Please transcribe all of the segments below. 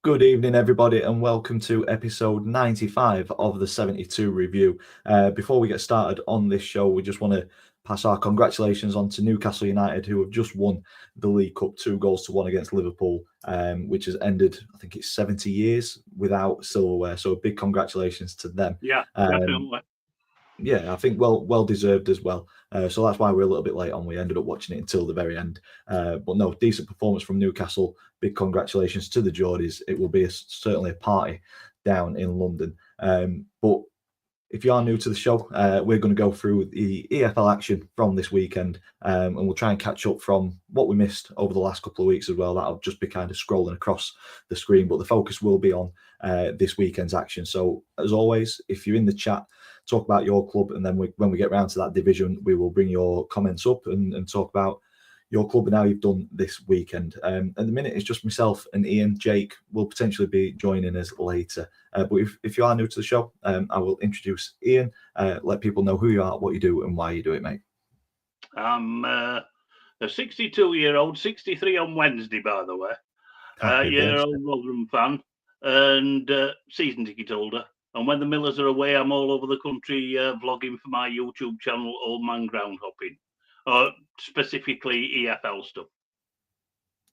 Good evening, everybody, and welcome to episode 95 of the 72 review. Before we get started on this show, we just want to pass our congratulations on to Newcastle United, who have just won the League Cup 2-1 against Liverpool, which has ended, I think it's 70 years without silverware. So a big congratulations to them. Yeah, definitely. Yeah, I think well deserved as well. So that's why we're a little bit late on. We ended up watching it until the very end. But no, decent performance from Newcastle. Big congratulations to the Geordies. It will be certainly a party down in London. But if you are new to the show, we're going to go through the EFL action from this weekend, and we'll try and catch up from what we missed over the last couple of weeks as well. That'll just be kind of scrolling across the screen, but the focus will be on this weekend's action. So, as always, if you're in the chat, talk about your club, and then when we get round to that division, we will bring your comments up and talk about your club and how you've done this weekend. At the minute, it's just myself and Ian. Jake will potentially be joining us later. But if you are new to the show, I will introduce Ian, let people know who you are, what you do, and why you do it, mate. I'm a 62-year-old, 63 on Wednesday, by the way. Year-old Rotherham fan and season ticket holder. And when the Millers are away, I'm all over the country vlogging for my YouTube channel, Old Man Ground Hopping, specifically EFL stuff.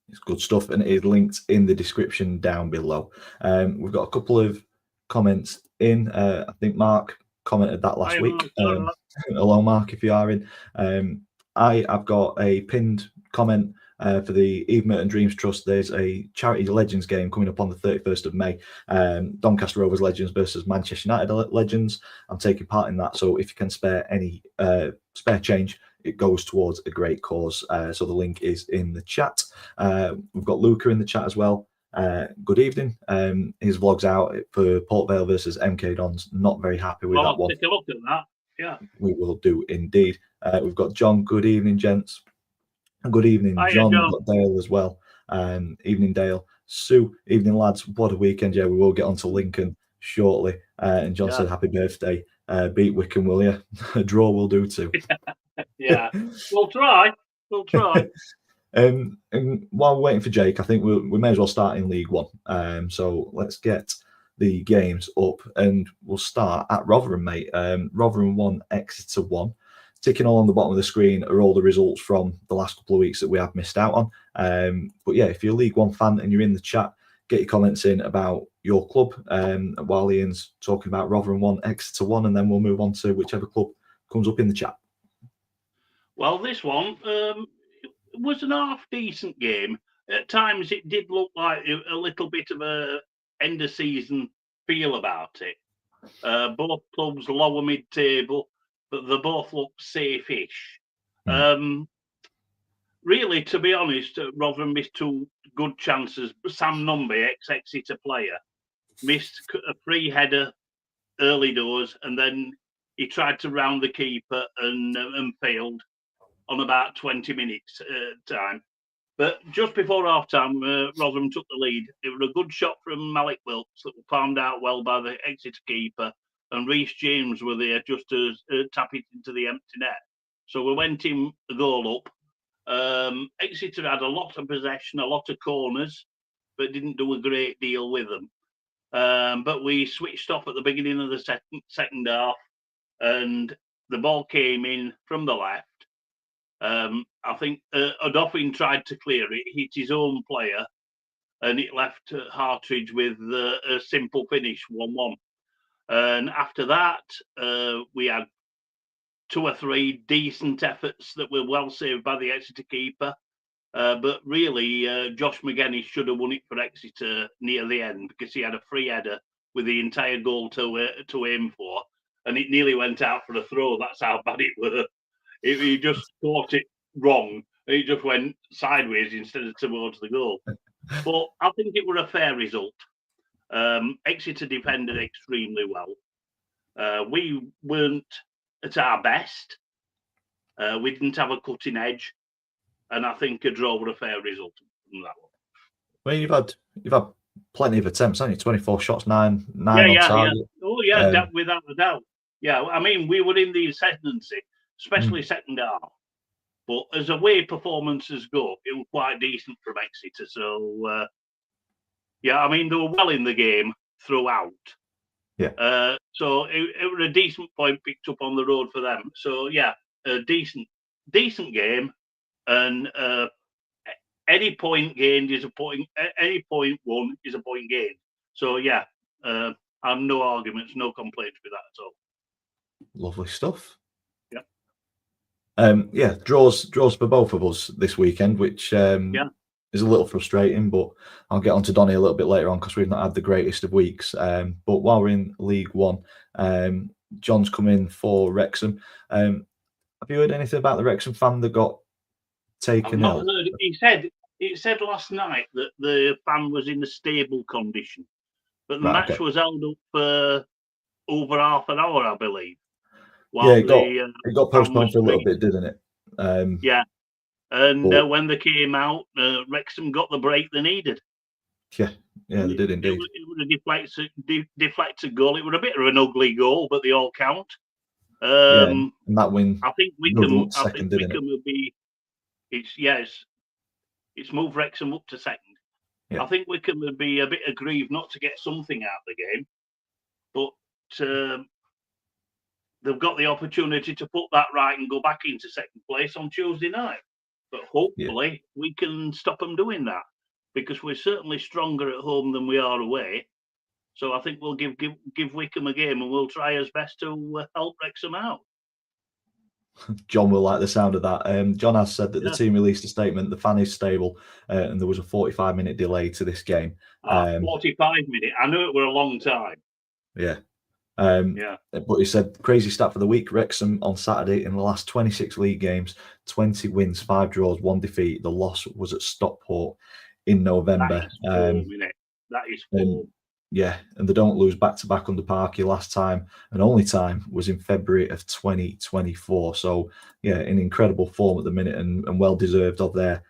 It's good stuff, and it is linked in the description down below. We've got a couple of comments in. I think Mark commented that last week. Hello, Mark, if you are in. I've got a pinned comment for the Eve Merton Dreams Trust. There's a Charity Legends game coming up on the 31st of May. Doncaster Rovers Legends versus Manchester United Legends. I'm taking part in that, so if you can spare any spare change, it goes towards a great cause. So the link is in the chat. We've got Luca in the chat as well. Good evening. His vlog's out for Port Vale versus MK Dons. Not very happy with that one. Take a look at that. Yeah, we will do indeed. We've got John. Good evening, gents. Good evening, John. We've got Dale as well. Evening, Dale. Sue. Evening, lads. What a weekend. Yeah, we will get on to Lincoln shortly. And John said, happy birthday. Beat Wickham, will you? A draw will do too. Yeah, we'll try. And while we're waiting for Jake, I think we may as well start in League One. So let's get the games up, and we'll start at Rotherham, mate. Rotherham 1, Exeter 1. Ticking along the bottom of the screen are all the results from the last couple of weeks that we have missed out on. But yeah, if you're a League One fan and you're in the chat, get your comments in about your club while Ian's talking about Rotherham 1, Exeter 1, and then we'll move on to whichever club comes up in the chat. Well, this one was an half-decent game. At times, it did look like a little bit of a end-of-season feel about it. Both clubs lower mid-table, but they both look safe-ish. Really, to be honest, Rotherham missed two good chances. Sam Numby, ex-Exeter player, missed a free header early doors, and then he tried to round the keeper and failed on about 20 minutes time. But just before half-time, Rotherham took the lead. It was a good shot from Malik Wilkes that was palmed out well by the Exeter keeper, and Reece James were there just to tap it into the empty net. So we went in a goal up. Exeter had a lot of possession, a lot of corners, but didn't do a great deal with them. But we switched off at the beginning of the second half, and the ball came in from the left. I think Odoffin tried to clear it, hit his own player, and it left Hartridge with a simple finish, 1-1. And after that, we had two or three decent efforts that were well saved by the Exeter keeper. But really, Josh McGuinness should have won it for Exeter near the end, because he had a free header with the entire goal to aim for, and it nearly went out for a throw. That's how bad it was. He just caught it wrong. It just went sideways instead of towards the goal. But I think it was a fair result. Exeter defended extremely well. We weren't at our best. We didn't have a cutting edge, and I think a draw was a fair result from that one. Well, you've had plenty of attempts, haven't you? 24 shots, nine on target. Yeah. Oh yeah, without a doubt. Yeah, I mean, we were in the ascendancy, especially second half. But as away performances go, it was quite decent from Exeter. So Yeah, I mean, they were well in the game throughout. Yeah. So it was a decent point picked up on the road for them. So yeah, a decent game, and any point gained is a point. Any point won is a point gained. So yeah, I have no arguments, no complaints with that at all. Lovely stuff. Yeah. Yeah, draws for both of us this weekend, which is a little frustrating, but I'll get on to Donny a little bit later on because we've not had the greatest of weeks. But while we're in League One, John's come in for Wrexham. Have you heard anything about the Wrexham fan that got taken I've ill? not heard. He said last night that the fan was in a stable condition, but the match was held up for over half an hour, I believe. Yeah, it got postponed for a little bit, didn't it? Yeah. And when they came out, Wrexham got the break they needed. Yeah, they did indeed. It was a deflected goal. It was a bit of an ugly goal, but they all count. And that win, I think Wickham will be. It's moved Wrexham up to second. Yeah. I think Wickham would be a bit aggrieved not to get something out of the game, but they've got the opportunity to put that right and go back into second place on Tuesday night. But hopefully we can stop them doing that, because we're certainly stronger at home than we are away. So I think we'll give Wickham a game, and we'll try our best to help Wrexham out. John will like the sound of that. John has said that the team released a statement, the fan is stable, and there was a 45-minute delay to this game. 45 minutes. I knew it were a long time. Yeah. But he said, crazy stat for the week, Wrexham on Saturday in the last 26 league games, 20 wins, 5 draws, 1 defeat. The loss was at Stockport in November. That is form. And they don't lose back-to-back under Parky. Last time and only time was in February of 2024. So, in incredible form at the minute, and well-deserved of their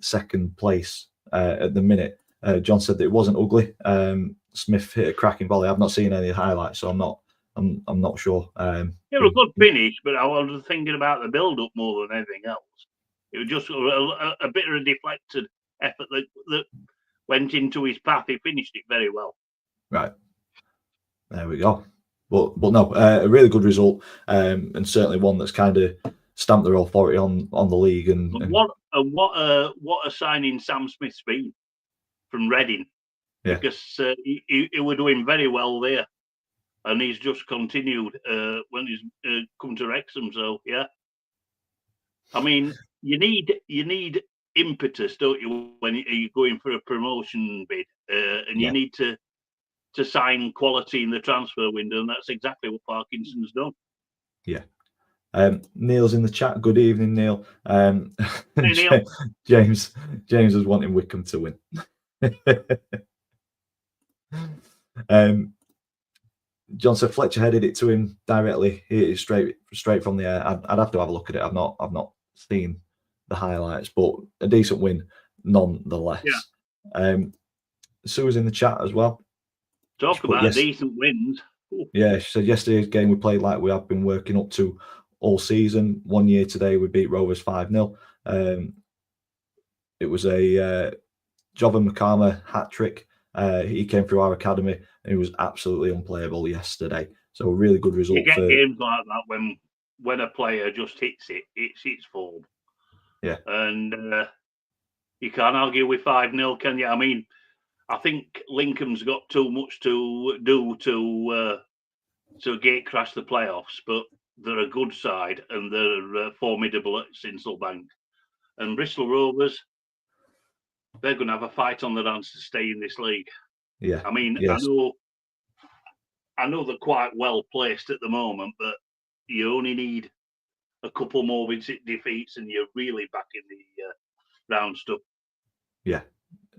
second place at the minute. John said that it wasn't ugly. Smith hit a cracking volley. I've not seen any highlights, so I'm not sure. It was a good finish, but I was thinking about the build-up more than anything else. It was just a bit of a deflected effort that went into his path. He finished it very well. Right. There we go. But no, a really good result, and certainly one that's kind of stamped their authority on the league. And what a signing Sam Smith's been from Reading. Yeah. Because he were doing very well there, and he's just continued when he's come to Wrexham. So yeah, I mean, you need impetus, don't you, when you're going for a promotion bid, and you need to sign quality in the transfer window, and that's exactly what Parkinson's done. Yeah. Neil's in the chat. Good evening, Neil. Hey, Neil. James was wanting Wickham to win. John said Fletcher headed it to him directly. He is straight from the air. I'd have to have a look at it. I've not seen the highlights, but a decent win nonetheless. Yeah. Sue's in the chat as well. Talk about decent wins. Ooh. Yeah, she said yesterday's game we played like we have been working up to all season. 1 year today we beat Rovers 5-0. It was a Jovan McCarmer hat trick. He came through our academy and he was absolutely unplayable yesterday. So a really good result. You get games like that when a player just hits it. It's its form. Yeah. And you can't argue with 5-0, can you? I mean, I think Lincoln's got too much to do to gate crash the playoffs, but they're a good side and they're formidable at Sincilbank. And Bristol Rovers, they're going to have a fight on their hands to stay in this league. Yeah. I mean, yes. I know they're quite well placed at the moment, but you only need a couple more defeats and you're really back in the round stuff. Yeah,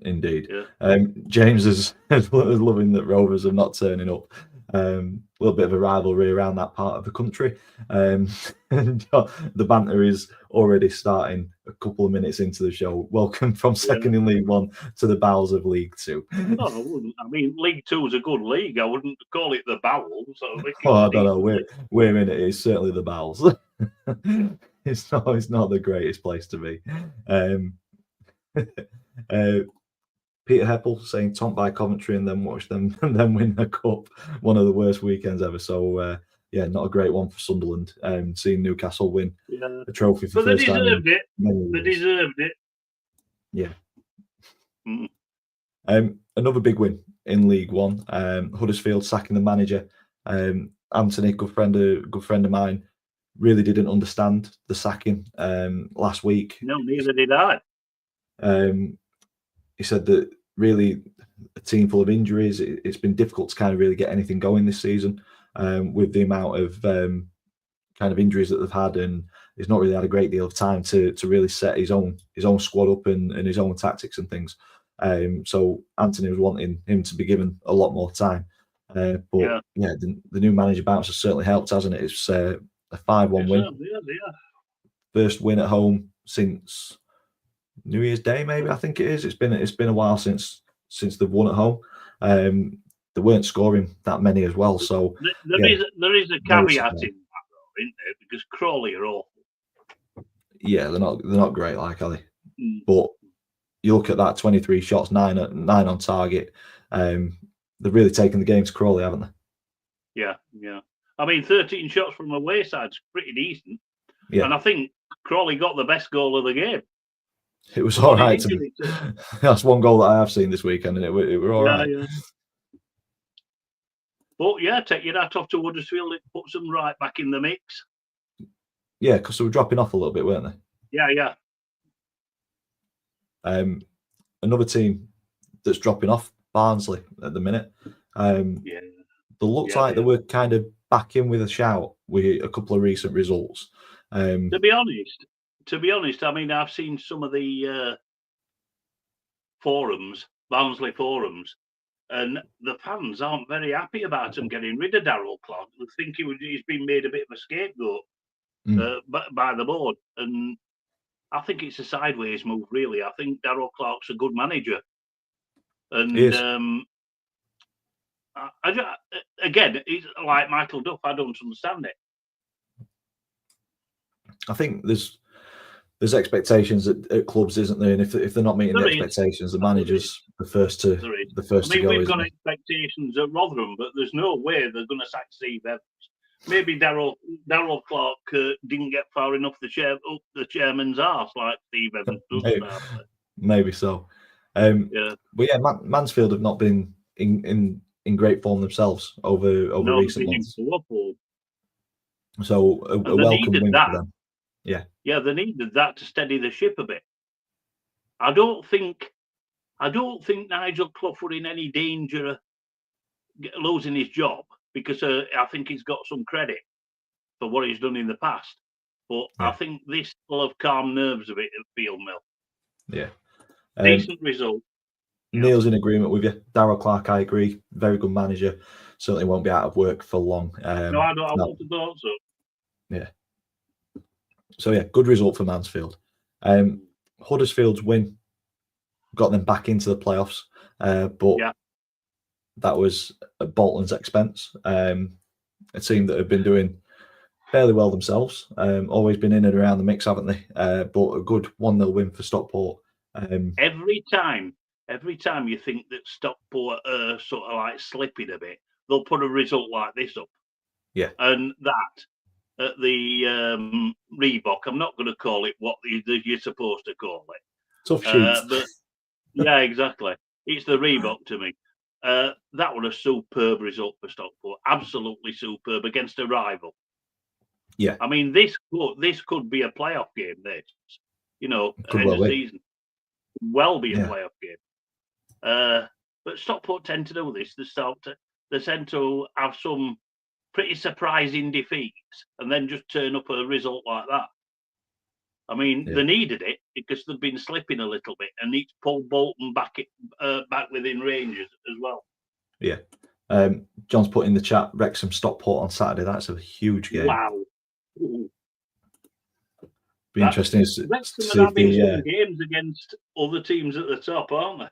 indeed. Yeah. James is loving that Rovers are not turning up. A little bit of a rivalry around that part of the country. The banter is already starting a couple of minutes into the show. Welcome from second in League One to the bowels of League Two. No, I wouldn't. I mean, League Two is a good league. I wouldn't call it the bowels. I don't know. We're in it. It's certainly the bowels. It's not the greatest place to be. Peter Heppel saying "Tomped by Coventry" and then watch them and then win the cup. One of the worst weekends ever. So yeah, not a great one for Sunderland. Seeing Newcastle win a trophy for but the first time. They deserved it. They deserved it. Yeah. Mm. Another big win in League One. Huddersfield sacking the manager. Anthony, good friend of mine, really didn't understand the sacking last week. No, neither did I. He said that really a team full of injuries, it's been difficult to kind of really get anything going this season with the amount of kind of injuries that they've had, and he's not really had a great deal of time to really set his own squad up and his own tactics and things. So Anthony was wanting him to be given a lot more time. But the new manager bounce has certainly helped, hasn't it? It's a 5-1 win. First win at home since New Year's Day, maybe, I think it is. It's been a while since they've won at home. They weren't scoring that many as well. So there is a caveat in that, though, isn't there? Because Crawley are awful. Yeah, they're not great, like, are they? But you look at that, 23 shots, 9 on target. They've really taken the game to Crawley, haven't they? Yeah. I mean, 13 shots from away side's pretty decent. Yeah. And I think Crawley got the best goal of the game. It was all right. That's one goal that I have seen this weekend, and it were all right. Yeah. But yeah, take your hat off to Huddersfield. It puts them right back in the mix. Yeah, because they were dropping off a little bit, weren't they? Yeah. Another team that's dropping off, Barnsley, at the minute. They looked like they were kind of back in with a shout with a couple of recent results. To be honest, I mean, I've seen some of the Barnsley forums, and the fans aren't very happy about them getting rid of Darrell Clarke. They think he's been made a bit of a scapegoat by the board, and I think it's a sideways move, really. I think Darrell Clarke's a good manager, and again, he's like Michael Duff. I don't understand it. I think there's expectations at clubs, isn't there? And if they're not meeting the expectations, the manager's the first to go. We've got expectations at Rotherham, but there's no way they're going to sack Steve Evans. Maybe Darrell Clarke didn't get far enough up the chairman's arse like Steve Evans does. Maybe so. But yeah, Mansfield have not been in great form themselves over recent months. So a welcome win for them. Yeah, they needed that to steady the ship a bit. I don't think Nigel Clough were in any danger of losing his job, because I think he's got some credit for what he's done in the past. But I think this will have calmed nerves a bit at Field Mill. Yeah, decent result. Neil's in agreement with you. Darrell Clarke, I agree. Very good manager. Certainly won't be out of work for long. No, I don't. I want to thought so. Yeah. So yeah, good result for Mansfield. Huddersfield's win got them back into the playoffs, but that was at Bolton's expense. A team that have been doing fairly well themselves, always been in and around the mix, haven't they? But a good 1-0 win for Stockport. Every time you think that Stockport are sort of like slipping a bit, they'll put a result like this up. Yeah, and that. At the Reebok, I'm not going to call it what you're supposed to call it. Tough shoot. But yeah, exactly. It's the Reebok to me. That was a superb result for Stockport. Absolutely superb against a rival. Yeah. I mean, this could be a playoff game. This, end of season, well be a playoff game. But Stockport tend to do this. They tend to have some pretty surprising defeats and then just turn up a result like that. I mean, they needed it because they've been slipping a little bit, and it's pulled Bolton back within range as well. Yeah. John's put in the chat, Wrexham Stockport on Saturday. That's a huge game. Wow. Be interesting to see some games against other teams at the top, aren't they?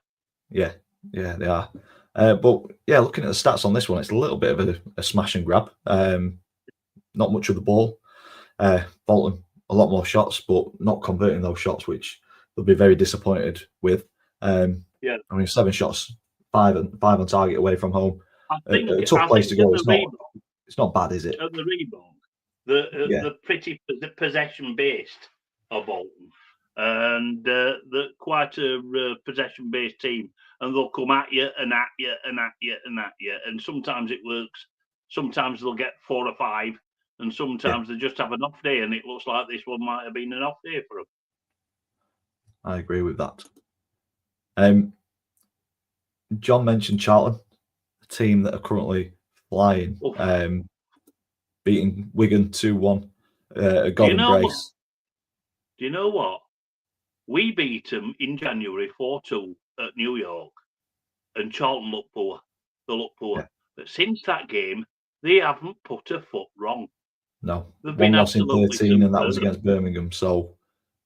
Yeah, they are. But yeah, looking at the stats on this one, it's a little bit of a smash and grab. Not much of the ball. Bolton, a lot more shots, but not converting those shots, which they'll be very disappointed with. Yeah. I mean, 7 shots, five on target away from home. A tough place to go. It's not bad, is it? At the rebound, the pretty possession based of Bolton, and the quite a possession based team, and they'll come at you and at you and at you and at you, and sometimes it works. Sometimes they'll get 4 or 5, and sometimes they just have an off day, and it looks like this one might have been an off day for them. I agree with that. John mentioned Charlton, a team that are currently flying, beating Wigan 2-1 at Godden Brace. Do you know what? We beat them in January 4-2 at New York, and Charlton look poor. They look poor. Yeah. But since that game, they haven't put a foot wrong. No. They've been loss in 13, and that was against Birmingham. So,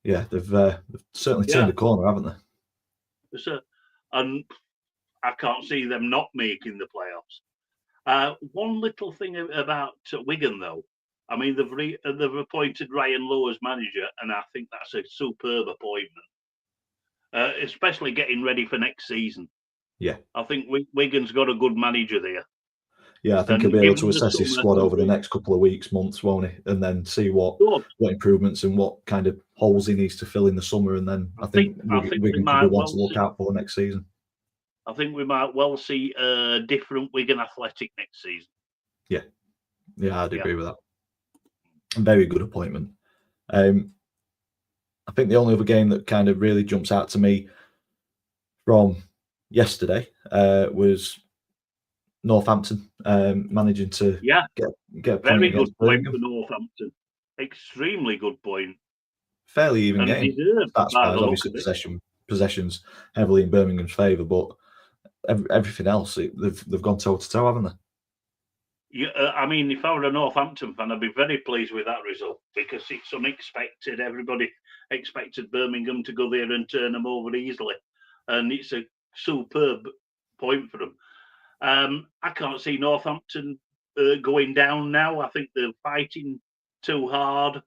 yeah, they've certainly turned the corner, haven't they? And I can't see them not making the playoffs. One little thing about Wigan, though. I mean, they've appointed Ryan Lowe as manager, and I think that's a superb appointment, especially getting ready for next season. Yeah. I think Wigan's got a good manager there. Yeah, I think he'll be able to assess his squad over the next couple of weeks, months, won't he? And then see what improvements and what kind of holes he needs to fill in the summer. And then I think Wigan could be one to look out for next season. I think we might well see a different Wigan Athletic next season. Yeah, I'd agree with that. A very good appointment. I think the only other game that kind of really jumps out to me from yesterday was Northampton managing to get a point. Very good point for Northampton. Extremely good point. Fairly even game. That's why obviously possessions heavily in Birmingham's favour, but everything else they've gone toe to toe, haven't they? Yeah, I mean, if I were a Northampton fan, I'd be very pleased with that result because it's unexpected. Everybody expected Birmingham to go there and turn them over easily, and it's a superb point for them. I can't see Northampton going down now. I think they're fighting too hard.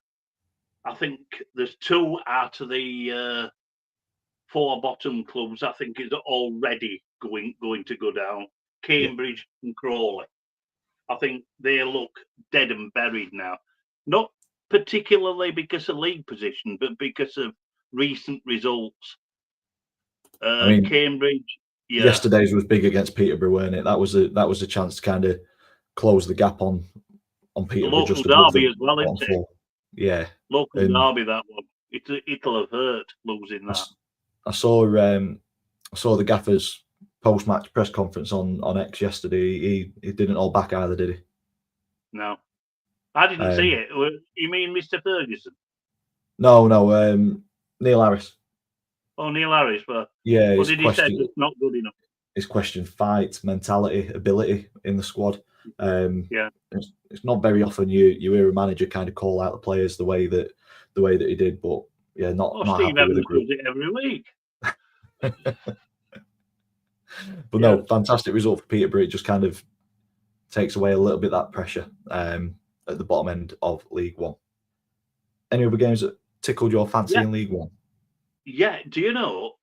I think there's 2 out of the 4 bottom clubs I think is already going to go down. Cambridge and Crawley. I think they look dead and buried now. Not particularly because of league position, but because of recent results. I mean, Cambridge. Yeah. Yesterday's was big against Peterborough, weren't it? That was a chance to kind of close the gap on Peterborough. Local derby as well, isn't it? Yeah. Local derby, that one. It'll have hurt losing that. I saw the Gaffer's post-match press conference on X yesterday. He didn't hold back either, did he? No, I didn't see it. You mean Mr. Ferguson? No, Neil Harris. Oh, Neil Harris, but yeah, what did he say? It's not good enough. His question: fight, mentality, ability in the squad. It's not very often you hear a manager kind of call out the players the way that he did, but yeah, not Steve happy Evans with the group. does it every week. But no, fantastic result for Peterborough. It just kind of takes away a little bit of that pressure at the bottom end of League One. Any other games that tickled your fancy in League One? Yeah, do you know?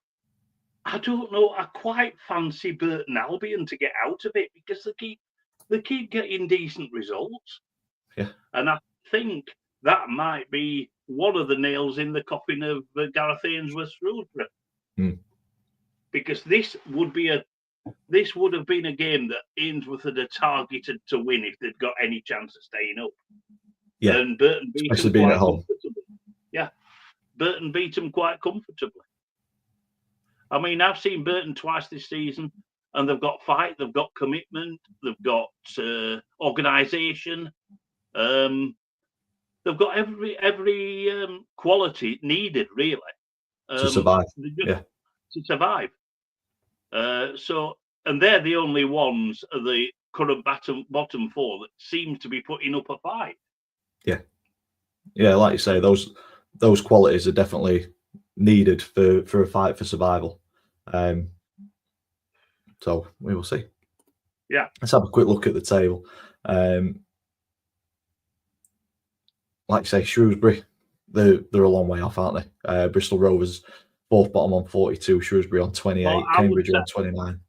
I don't know. I quite fancy Burton Albion to get out of it because they keep getting decent results. Yeah, and I think that might be one of the nails in the coffin of Gareth Ainsworth's Shrewsbury. Because this would have been a game that Ainsworth had targeted to win if they'd got any chance of staying up. Yeah, and Burton beat especially being at home. Yeah, Burton beat them quite comfortably. I mean, I've seen Burton twice this season, and they've got fight, they've got commitment, they've got organisation, they've got every quality needed really to survive. To survive. And they're the only ones of the current bottom 4 that seem to be putting up a fight. Yeah, like you say, those qualities are definitely needed for a fight for survival. So we will see. Yeah, let's have a quick look at the table. Like you say, Shrewsbury, they're a long way off, aren't they? Bristol Rovers both bottom on 42, Shrewsbury on 28, Well, Cambridge on 29.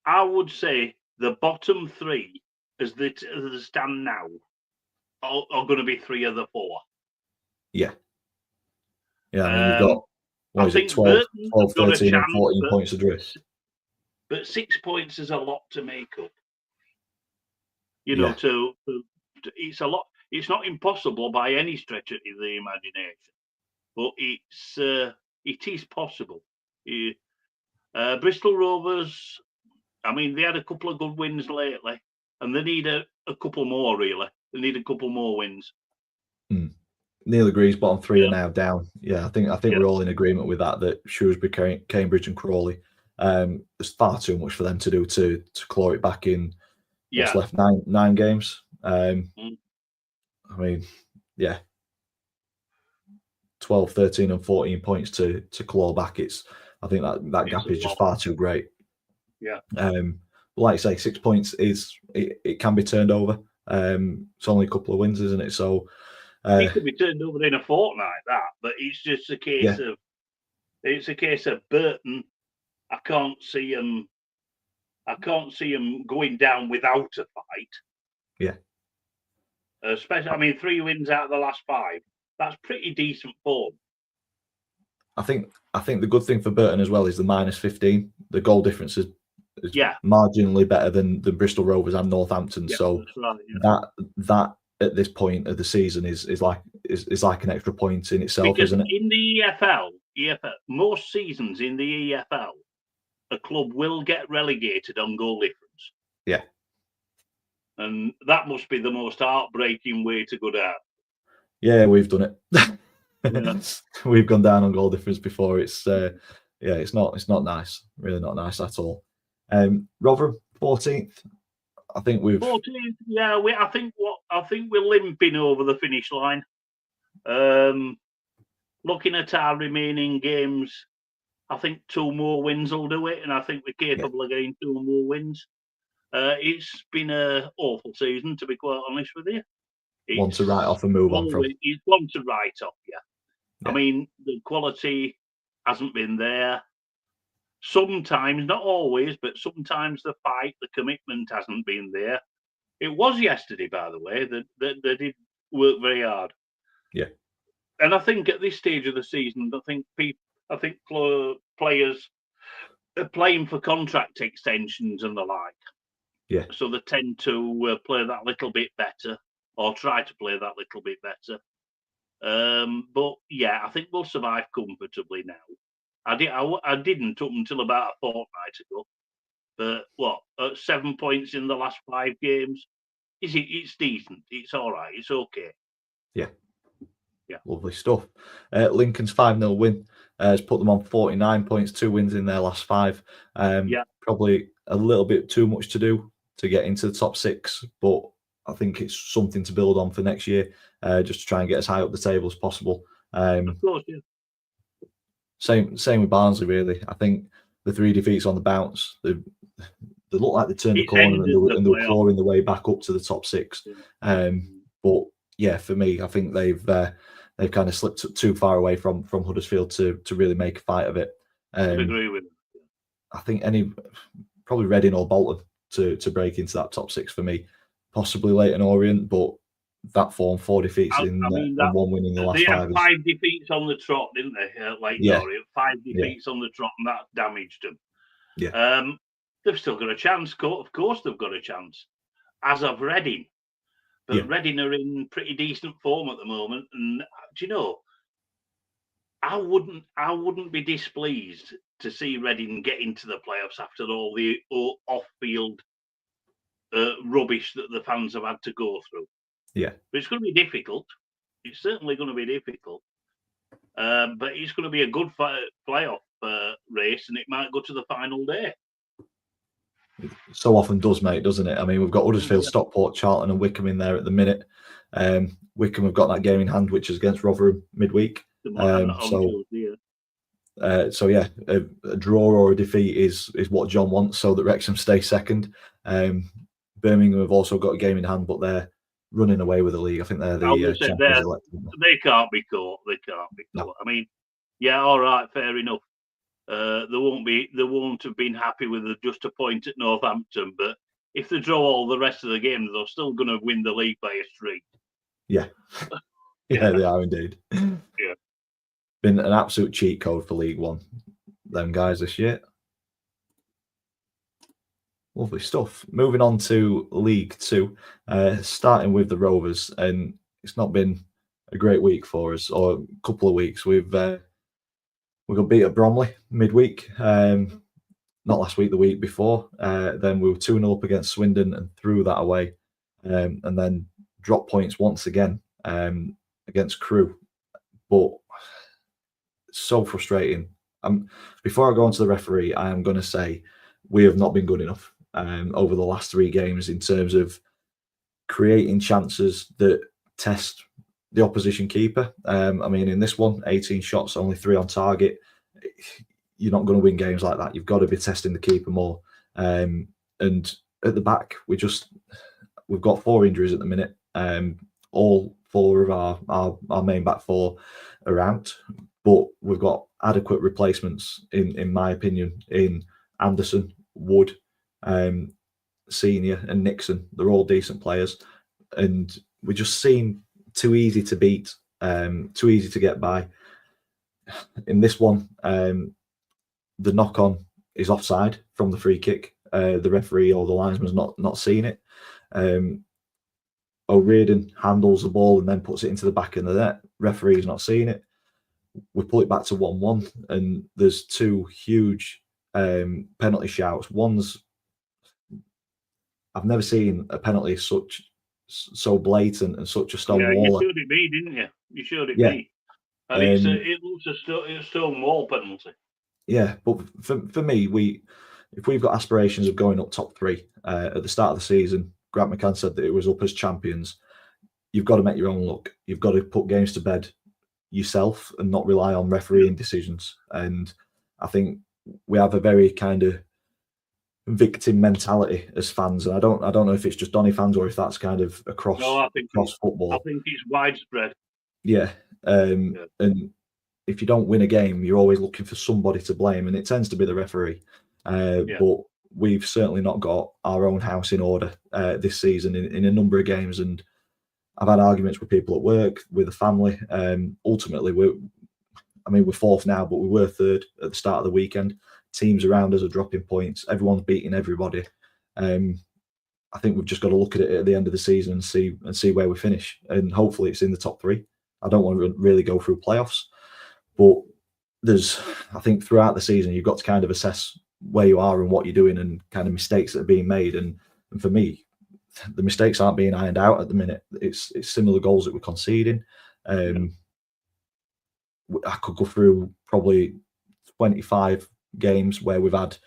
I would say the bottom three, as they stand now, are going to be 3 of the 4. Yeah. Yeah, I mean, you've got, what is it, 12, 13 and 14 points adrift. But 6 points is a lot to make up. You know, it's a lot. It's not impossible by any stretch of the imagination, but it is possible. Bristol Rovers, I mean, they had a couple of good wins lately, and they need a couple more, really. They need a couple more wins. Neil agrees, bottom 3 are now down. Yeah, I think we're all in agreement with that Shrewsbury, Cambridge and Crawley, there's far too much for them to do to claw it back in what's left, 9 games. I mean, 12, 13 and 14 points to claw back. I think that gap is just far too great. Yeah. Like I say, 6 points it can be turned over. It's only a couple of wins, isn't it? So it could be turned over in a fortnight, but it's just a case of Burton. I can't see him going down without a fight. Yeah. Especially, I mean, 3 wins out of the last 5. That's pretty decent form. I think the good thing for Burton as well is the -15. The goal difference is marginally better than the Bristol Rovers and Northampton. So that at this point of the season is like an extra point in itself, because isn't it? In the EFL, most seasons in the EFL, a club will get relegated on goal difference. Yeah. And that must be the most heartbreaking way to go down. Yeah, we've done it. We've gone down on goal difference before. It's it's not nice. Really not nice at all. Rotherham 14th. I think we've 14th. Yeah, I think we're limping over the finish line. Looking at our remaining games, I think 2 more wins will do it, and I think we're capable of getting 2 more wins. It's been an awful season, to be quite honest with you. One to write off and move on from. It's one to write off, yeah. I mean, the quality hasn't been there. Sometimes, not always, but sometimes the fight, the commitment hasn't been there. It was yesterday, by the way, that they did work very hard. Yeah. And I think at this stage of the season, I think players are playing for contract extensions and the like. Yeah. So they tend to play that little bit better, or try to play that little bit better. But yeah, I think we'll survive comfortably now. I didn't up until about a fortnight ago. But 7 points in the last 5 games? It's decent. It's all right. It's okay. Yeah. Lovely stuff. Lincoln's 5-0 win has put them on 49 points, 2 wins in their last 5. Probably a little bit too much to do to get into the top 6, but I think it's something to build on for next year, just to try and get as high up the table as possible. Of course, yeah. Same with Barnsley, really. I think the 3 defeats on the bounce, they look like they turned the corner and they were clawing the way back up to the top 6. But yeah, for me, I think they've kind of slipped too far away from Huddersfield to really make a fight of it. I agree with you. I think probably Reading or Bolton to break into that top 6 for me. Possibly Leyton Orient, but that form, 4 defeats and 1 win in the last 5. They had 5 defeats on the trot, didn't they? Leyton Orient, 5 defeats on the trot, and that damaged them. Yeah. They've still got a chance. Of course, they've got a chance. As of Reading, but Reading are in pretty decent form at the moment. And do you know, I wouldn't be displeased to see Reading get into the playoffs after all the off-field rubbish that the fans have had to go through. Yeah, but it's going to be difficult. It's certainly going to be difficult. But it's going to be a good playoff race, and it might go to the final day. It so often does, mate, doesn't it? I mean, we've got Huddersfield, Stockport, Charlton, and Wycombe in there at the minute. Wycombe have got that game in hand, which is against Rotherham midweek. So yeah, a draw or a defeat is what John wants, so that Wrexham stay second. Birmingham have also got a game in hand, but they're running away with the league. I think they're the champions elect. They can't be caught. They can't be caught. No. I mean, Yeah, all right, fair enough. They won't have been happy with just a point at Northampton, but if they draw all the rest of the games, they're still going to win the league by a streak. Yeah, yeah, they are indeed. Yeah, been an absolute cheat code for League One, them guys this year. Lovely stuff. Moving on to League Two, starting with the Rovers, and it's not been a great week for us, or a couple of weeks. We got beat at Bromley midweek. Not last week, the week before. Then we were 2-0 up against Swindon and threw that away, and then dropped points once again against Crewe. But so frustrating. Before I go on to the referee, I am going to say we have not been good enough over the last 3 games in terms of creating chances that test the opposition keeper. I mean, in this one, 18 shots, only 3 on target. You're not going to win games like that. You've got to be testing the keeper more. And at the back, we've got 4 injuries at the minute. All 4 of our main back 4 are out, but we've got adequate replacements, in my opinion, in Anderson, Wood, Senior, and Nixon. They're all decent players, and we just seem too easy to beat, too easy to get by. In this one, the knock-on is offside from the free kick. The referee or the linesman's not seen it. O'Riordan handles the ball and then puts it into the back of the net. Referee's not seen it. We pull it back to 1-1, and there's 2 huge penalty shouts. One's, I've never seen a penalty so blatant and such a stone wall. You showed it me, didn't you? You showed it me. And it looks a stone wall penalty. Yeah, but for me, if we've got aspirations of going up top 3 at the start of the season, Grant McCann said that it was up as champions. You've got to make your own luck. You've got to put games to bed yourself and not rely on refereeing decisions. And I think we have a very kind of victim mentality as fans, and I don't know if it's just Donny fans or if that's kind of across football. I think it's widespread. Yeah, and if you don't win a game, you're always looking for somebody to blame, and it tends to be the referee. But we've certainly not got our own house in order this season in a number of games, and I've had arguments with people at work, with the family. Ultimately, we're 4th now, but we were 3rd at the start of the weekend. Teams around us are dropping points. Everyone's beating everybody. I think we've just got to look at it at the end of the season and see where we finish, and hopefully it's in the top 3. I don't want to really go through playoffs, but I think throughout the season you've got to kind of assess where you are and what you're doing and kind of mistakes that are being made. And for me, the mistakes aren't being ironed out at the minute. It's similar goals that we're conceding. I could go through probably 25 games where we've had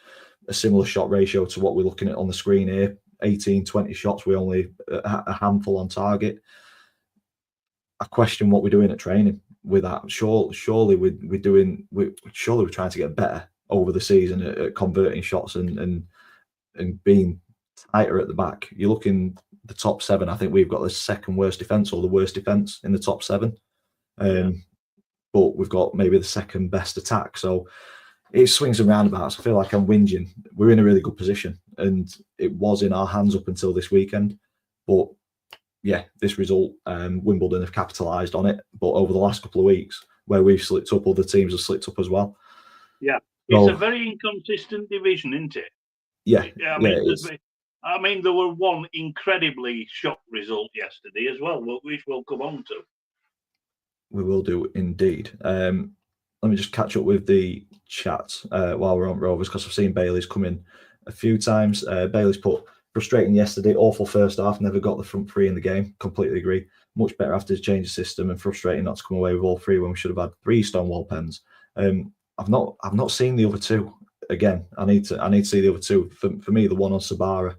a similar shot ratio to what we're looking at on the screen here. 18, 20 shots, we only a handful on target. I question what we're doing at training with that. Surely we're trying to get better over the season at converting shots and being tighter at the back. You look in the top 7, I think we've got the 2nd worst defence or the worst defence in the top 7. But we've got maybe the 2nd best attack. So it swings and roundabouts. I feel like I'm whinging. We're in a really good position, and it was in our hands up until this weekend. But yeah, this result, Wimbledon have capitalised on it. But over the last couple of weeks, where we've slipped up, other teams have slipped up as well. Yeah, it's a very inconsistent division, isn't it? Yeah, I mean, there were one incredibly shock result yesterday as well, which we'll come on to. We will do indeed. Let me just catch up with the chat while we're on Rovers, because I've seen Bailey's come in a few times. Bailey's put, frustrating yesterday, awful first half, never got the front 3 in the game. Completely agree. Much better after his change of system, and frustrating not to come away with all 3 when we should have had 3 Stonewall pens. I've not seen the other 2. Again, I need to see the other 2. For me, the one on Sabara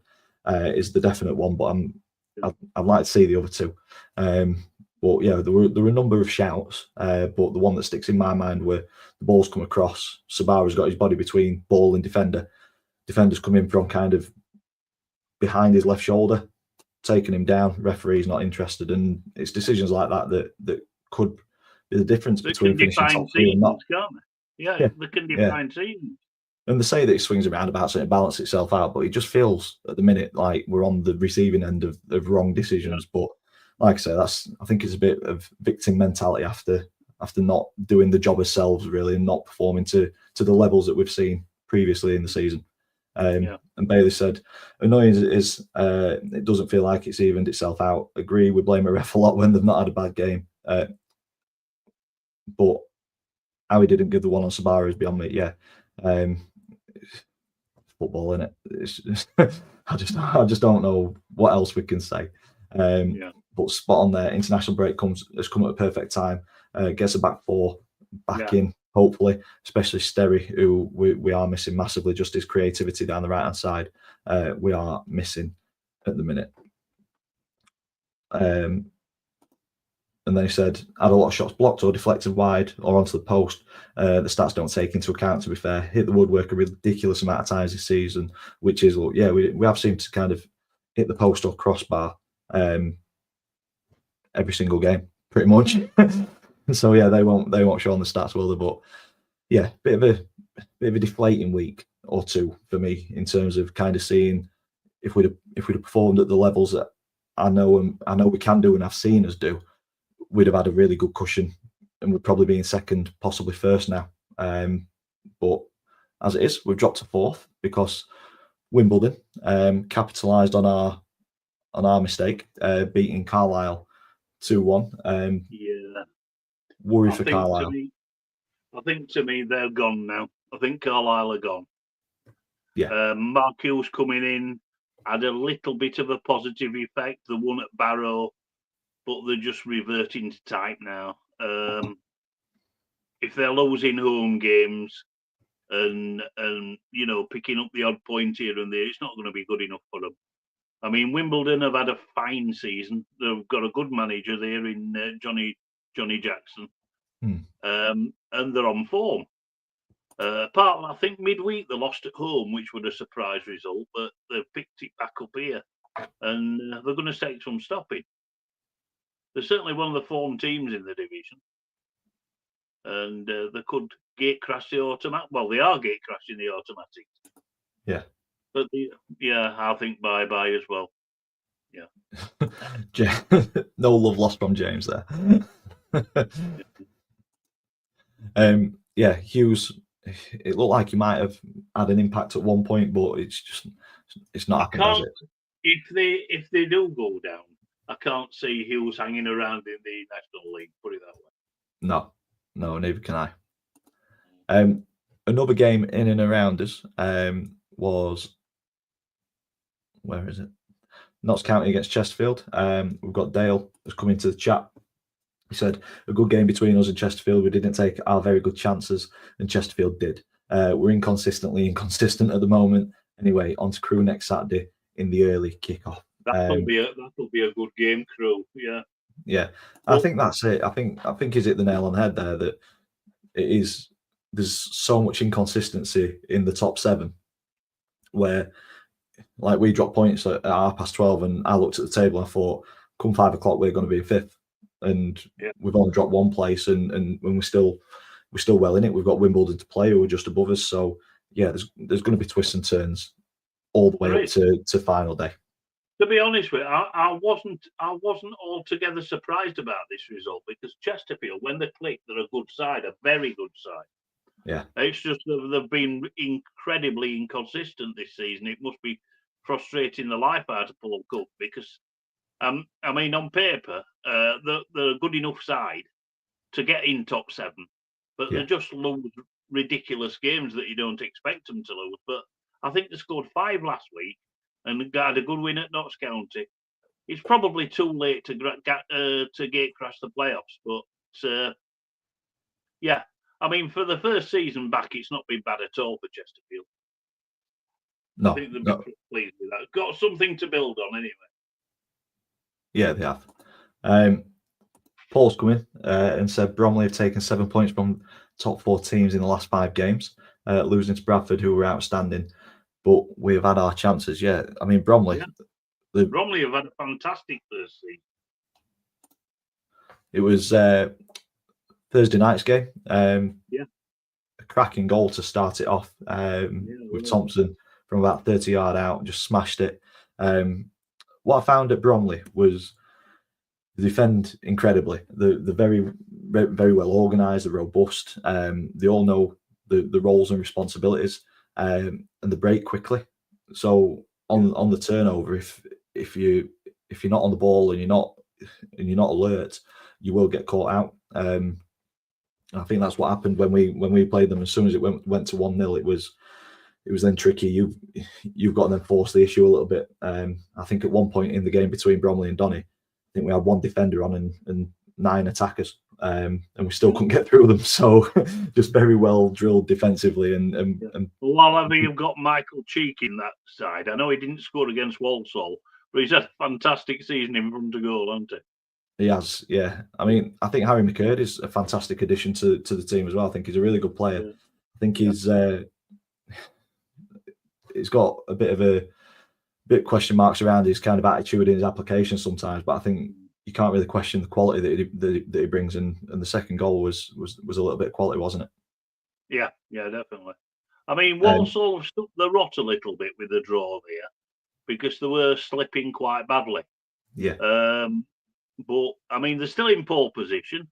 is the definite one, but I'd like to see the other 2. But yeah, there were a number of shouts, but the one that sticks in my mind were the balls come across. Sabara's got his body between ball and defender. Defender's come in from kind of behind his left shoulder, taking him down. Referee's not interested, and it's decisions like that could be the difference They between can finishing define top 3 and not. seasons, can't they? Yeah, Yeah, they can yeah. define seasons. And they say that it swings around about so it balance itself out, but it just feels at the minute like we're on the receiving end of wrong decisions. But like I say, I think it's a bit of victim mentality after not doing the job ourselves really and not performing to the levels that we've seen previously in the season. And Bailey said, annoying as it is, it doesn't feel like it's evened itself out. Agree, we blame a ref a lot when they've not had a bad game. But how he didn't give the one on Sabara is beyond me. Yeah. Football, in it. It's just, I just don't know what else we can say. But spot on there. International break has come at a perfect time. Gets a back four back in, hopefully, especially Sterry, who we are missing massively. Just his creativity down the right hand side, we are missing at the minute. And then he said, had a lot of shots blocked or deflected wide or onto the post. The stats don't take into account, to be fair. Hit the woodwork a ridiculous amount of times this season, which is, we have seemed to kind of hit the post or crossbar every single game, pretty much. So yeah, they won't show on the stats, will they? But yeah, bit of a deflating week or two for me in terms of kind of seeing if we'd have performed at the levels that I know we can do and I've seen us do, we'd have had a really good cushion and we'd probably be in second, possibly first now. But as it is, we've dropped to fourth because Wimbledon capitalised on our mistake, beating Carlisle 2-1. Worry for Carlisle. I think to me they're gone now. I think Carlisle are gone. Yeah. Mark Hughes coming in had a little bit of a positive effect. The one at Barrow, but they're just reverting to type now. If they're losing home games and picking up the odd point here and there, it's not going to be good enough for them. I mean, Wimbledon have had a fine season. They've got a good manager there in Johnny Jackson, and they're on form. I think midweek they lost at home, which was a surprise result, but they've picked it back up here, and they're going to take some stopping. They're certainly one of the form teams in the division, and they could gate crash the automatic. Well, they are gate crashing the automatics. Yeah. But I think bye as well. Yeah. No love lost from James there. Hughes. It looked like he might have had an impact at one point, but it's not happened, has it? If they do go down, I can't see Hughes hanging around in the National League, put it that way. No, neither can I. Another game in and around us was, where is it? Notts County against Chesterfield. We've got Dale has come into the chat. He said, a good game between us and Chesterfield. We didn't take our very good chances, and Chesterfield did. We're inconsistently inconsistent at the moment. Anyway, on to Crewe next Saturday in the early kickoff. That'll be a good game, Crewe. Yeah. Yeah, I think that's it. I think he's hit the nail on the head there. That it is. There's so much inconsistency in the top seven, where like we dropped points at 12:30, and I looked at the table and I thought, come 5 o'clock, we're going to be in fifth, and we've only dropped one place, and when we're still well in it. We've got Wimbledon to play, who are just above us. So yeah, there's going to be twists and turns all the way up to final day. To be honest with you, I wasn't altogether surprised about this result, because Chesterfield, when they click, they're a good side, a very good side. Yeah, it's just that they've been incredibly inconsistent this season. It must be frustrating the life out of Fulham Cup, because I mean, on paper, they're a good enough side to get in top 7, but they just lose ridiculous games that you don't expect them to lose. But I think they scored 5 last week and got a good win at Notts County. It's probably too late to gate crash the playoffs, but yeah, I mean, for the first season back, it's not been bad at all for Chesterfield. No, I think they've been pleased with that. Got something to build on anyway. Yeah, they have. Paul's come in and said Bromley have taken 7 points from top 4 teams in the last 5 games, losing to Bradford, who were outstanding. But we've had our chances. Yeah, I mean, Bromley. Yeah. Bromley have had a fantastic first season. It was Thursday night's game. Yeah. A cracking goal to start it off with Thompson from about 30 yard out, just smashed it. What I found at Bromley was they defend incredibly. They're very, very well organised. They're robust. They all know the roles and responsibilities, and they break quickly. So on the turnover, if you're not on the ball and you're not alert, you will get caught out. I think that's what happened when we played them. As soon as it went to 1-0, it was then tricky. You've got to then force the issue a little bit. I think at one point in the game between Bromley and Donny, I think we had one defender on and 9 attackers, and we still couldn't get through them. So just very well drilled defensively. And well, I mean, you've got Michael Cheek in that side. I know he didn't score against Walsall, but he's had a fantastic season in front of goal, hasn't he? He has, yeah. I mean, I think Harry McCurd is a fantastic addition to the team as well. I think he's a really good player. Yeah. I think he's got a bit question marks around his kind of attitude in his application sometimes, but I think you can't really question the quality that he brings. And the second goal was a little bit of quality, wasn't it? Yeah, definitely. I mean, Walsall have stuck the rot a little bit with the draw there because they were slipping quite badly. Yeah. But I mean, they're still in pole position.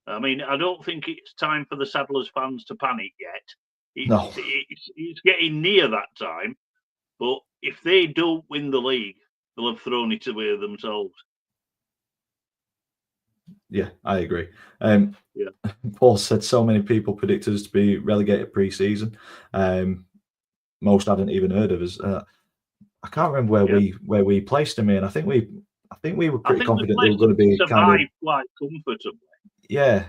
I mean, I don't think it's time for the Saddlers fans to panic yet. It's getting near that time. But if they don't win the league, they'll have thrown it away themselves. Yeah, I agree. Paul said so many people predicted us to be relegated pre-season. Most hadn't even heard of us. I can't remember where we placed them in. I think we were pretty confident they were going to be kind of quite comfortably. Yeah,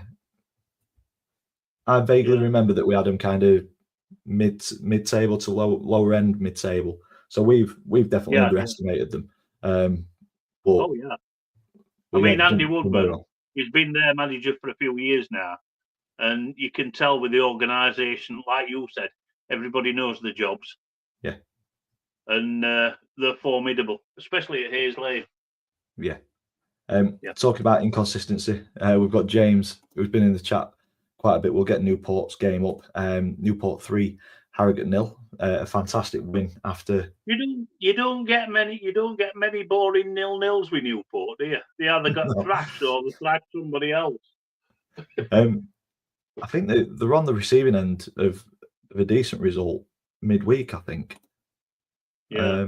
I vaguely remember that we had them kind of mid-table to lower end mid-table. So we've definitely underestimated them. But, I mean, Andy Woodburn, he's been their manager for a few years now, and you can tell with the organisation, like you said, everybody knows the jobs. Yeah, and they're formidable, especially at Hayes Lane. Yeah. Talking about inconsistency, we've got James, who's been in the chat quite a bit. We'll get Newport's game up. Newport 3, Harrogate 0. A fantastic win after. You don't get many boring 0-0s with Newport, do you? They either got thrashed or they thrashed somebody else. I think they're on the receiving end of a decent result midweek, I think. Yeah.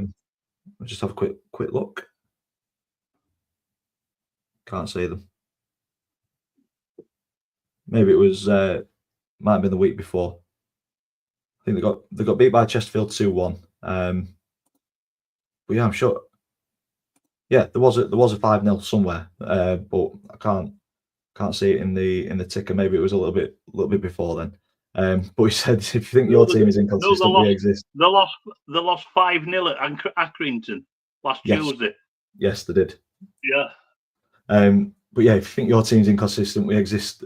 I'll just have a quick look. Can't see them. Maybe it was might have been the week before. I think they got beat by Chesterfield 2-1. But yeah, I'm sure. Yeah, there was a 5-0 somewhere, but I can't see it in the ticker. Maybe it was a little bit before then. But he said, if you think your team is inconsistent, we exist. They lost 5-0 at Accrington last Tuesday. Yes, they did. Yeah. But yeah, if you think your team's inconsistent, we exist.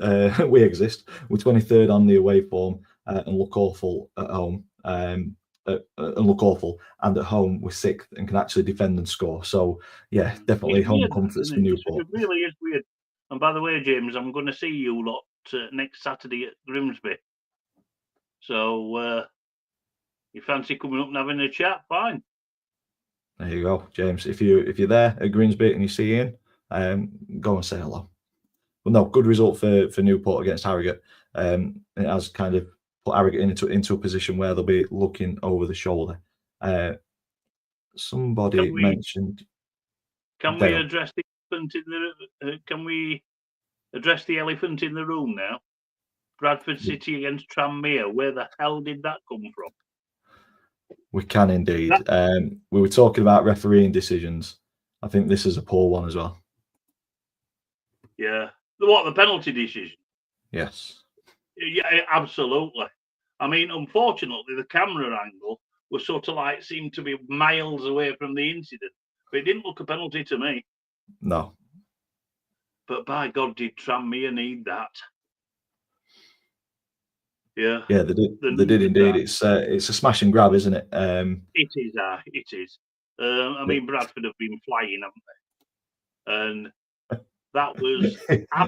We exist. We're 23rd on the away form and look awful at home. And look awful, and at home we're 6th and can actually defend and score. So yeah, definitely home comforts for Newport. It really is weird. And by the way, James, I'm going to see you lot next Saturday at Grimsby. So you fancy coming up and having a chat? Fine. There you go, James. If you're there at Grimsby and you see Ian, go and say hello. Well, no, good result for Newport against Harrogate. It has kind of put Harrogate into a position where they'll be looking over the shoulder. Somebody mentioned. Can we address the elephant in the? Can we address the elephant in the room now? Bradford City against Tranmere. Where the hell did that come from? We can indeed. We were talking about refereeing decisions. I think this is a poor one as well. Yeah. What, the penalty decision? Yes. Yeah, absolutely. I mean, unfortunately, the camera angle was sort of like seemed to be miles away from the incident, but it didn't look a penalty to me. No. But by God, did Tranmere need that? Yeah. Yeah, they did. They did indeed. It's a smash and grab, isn't it? It is. It is. I mean, Bradford have been flying, haven't they? And That was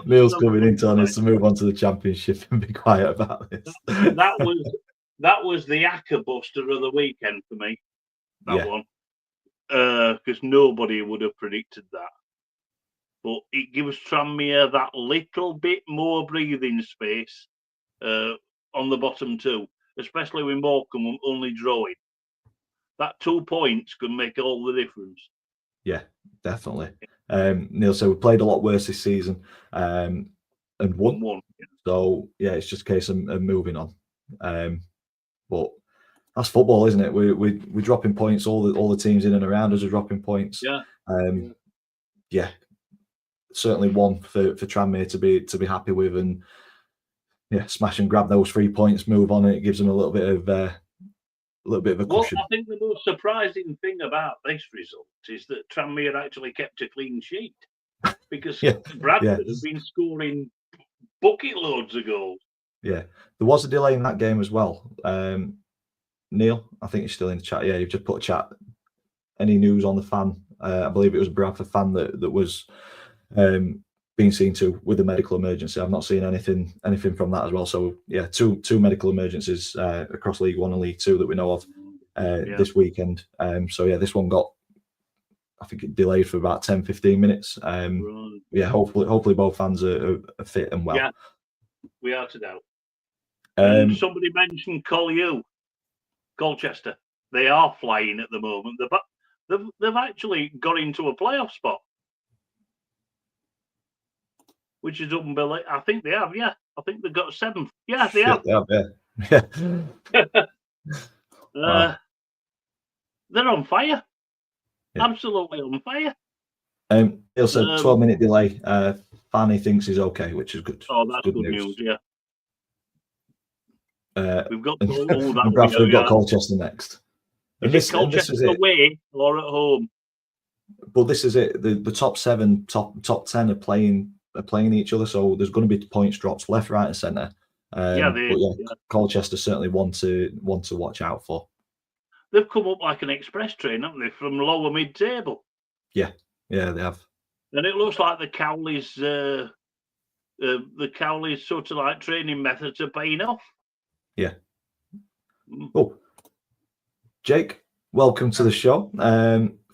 Neil's coming in, Tony, to move on to the Championship and be quiet about this. that was the Acker Buster of the weekend for me. That one, because nobody would have predicted that. But it gives Tranmere that little bit more breathing space on the bottom two, especially with Morecambe only drawing. That 2 points could make all the difference. Yeah, definitely. Neil said we played a lot worse this season and won. So yeah, it's just a case of moving on. But that's football, isn't it? We're dropping points. All the teams in and around us are dropping points. Yeah. Certainly one for Tranmere to be happy with, and smash and grab those 3 points, move on. It gives them a little bit of a cushion. Well, I think the most surprising thing about this result is that Tranmere actually kept a clean sheet, because Bradford has been scoring bucket loads of goals. Yeah, there was a delay in that game as well. Neil, I think you're still in the chat. Yeah, you've just put a chat. Any news on the fan? I believe it was a Bradford fan that was being seen to with a medical emergency. I've not seen anything from that as well. So yeah, two medical emergencies across League One and League Two that we know of this weekend. So yeah, this one got, I think, it delayed for about 10-15 minutes. Yeah, hopefully both fans are fit and well. Yeah, we are to doubt. Somebody mentioned Colchester. They are flying at the moment. They've actually got into a playoff spot, which is unbelievable. I think they have, I think they've got 7th. Yeah, they have. They have, Wow. They're on fire. Absolutely on fire. Neil said 12-minute delay. Fanny thinks he's okay, which is good. Oh, that's good news. Yeah. We've got all that. And Bradford have got Colchester next. Is Colchester away or at home? But this is it. The top 7, top 10 are playing each other, so there's going to be points drops left, right, and centre. Colchester certainly one to watch out for. They've come up like an express train, haven't they, from lower mid-table? Yeah, they have. And it looks like the Cowley's sort of like training methods are paying off. Yeah. Oh, Jake, welcome to the show.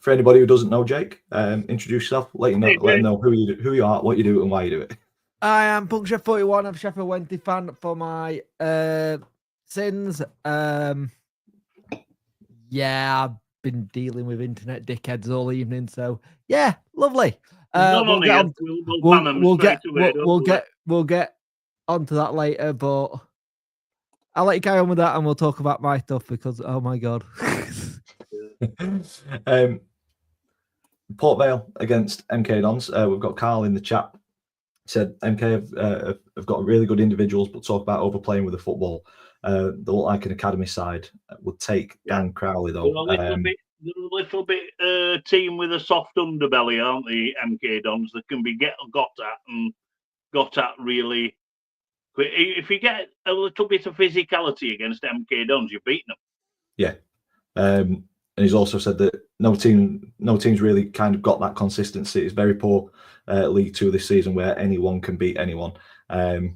For anybody who doesn't know Jake, introduce yourself. Let them know who you are, what you do, and why you do it. I am Puncture 41. I'm a Sheffield Wednesday fan for my sins. I've been dealing with internet dickheads all evening, so yeah, lovely. We'll get onto that later, but I'll let you carry on with that, and we'll talk about my stuff because oh my god. Port Vale against MK Dons. We've got Carl in the chat. He said MK have got really good individuals, but talk about overplaying with the football. They look like an academy side. Would take Dan Crowley though. They're a little bit team with a soft underbelly, aren't they? MK Dons that can be got at really. If you get a little bit of physicality against MK Dons, you're beating them. Yeah. And he's also said that no team's really kind of got that consistency. It's very poor League Two this season where anyone can beat anyone. I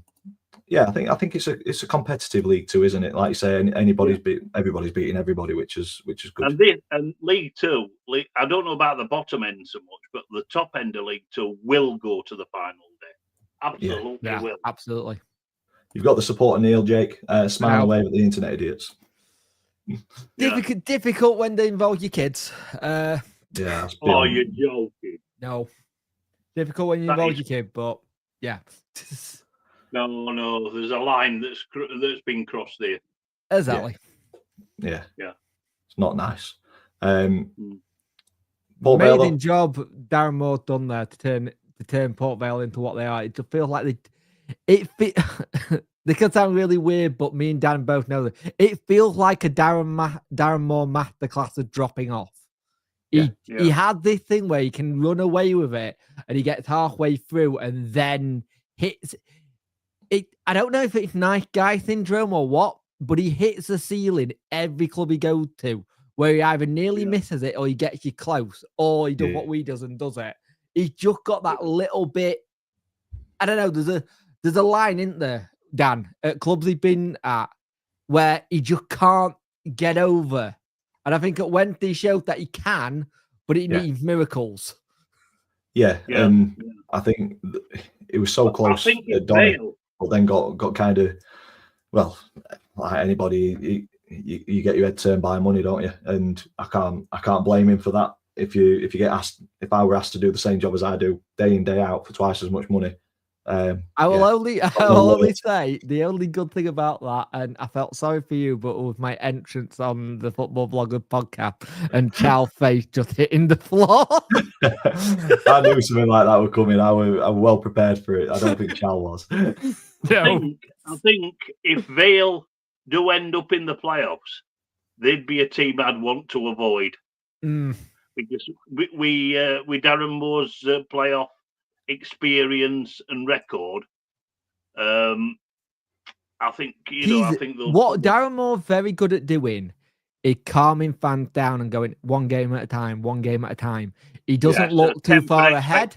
think it's a competitive League Two, isn't it? Like you say, everybody's beating everybody, which is good. And League Two, I don't know about the bottom end so much, but the top end of League Two will go to the final day. Absolutely will. Absolutely. You've got the support of Neil, Jake. Smile and wave at the internet idiots. Difficult when they involve your kids. Oh, you're joking. No. Difficult when you involve your kid, but yeah. No, there's a line that's been crossed there. Exactly. Yeah. It's not nice. Amazing job Darren Moore done there to turn Port Vale into what they are. It just feels like they can sound really weird, but me and Dan both know that it feels like a Darren Moore masterclass of dropping off. He had this thing where he can run away with it, and he gets halfway through and then hits it. I don't know if it's nice guy syndrome or what, but he hits the ceiling every club he goes to, where he either nearly misses it or he gets you close, or he does what we does and does it. He's just got that little bit I don't know. There's a line, isn't there, Dan, at clubs he's been at where he just can't get over. And I think at Wednesday he showed that he can, but it needs miracles. Yeah, and I think it was so close at Donny, but then got kind of, well, like anybody, you get your head turned by money, don't you? And I can't blame him for that. If I were asked to do the same job as I do day in, day out for twice as much money. I will only say the only good thing about that, and I felt sorry for you, but with my entrance on the Football Blogger podcast and Charles' face just hitting the floor. I knew something like that would come in. I was well prepared for it. I don't think Charles was. I think if Vale do end up in the playoffs, they'd be a team I'd want to avoid. Because we Darren Moore's playoff experience and record, I think I think what Darren Moore's very good at doing is calming fans down and going one game at a time. He doesn't look too far ahead,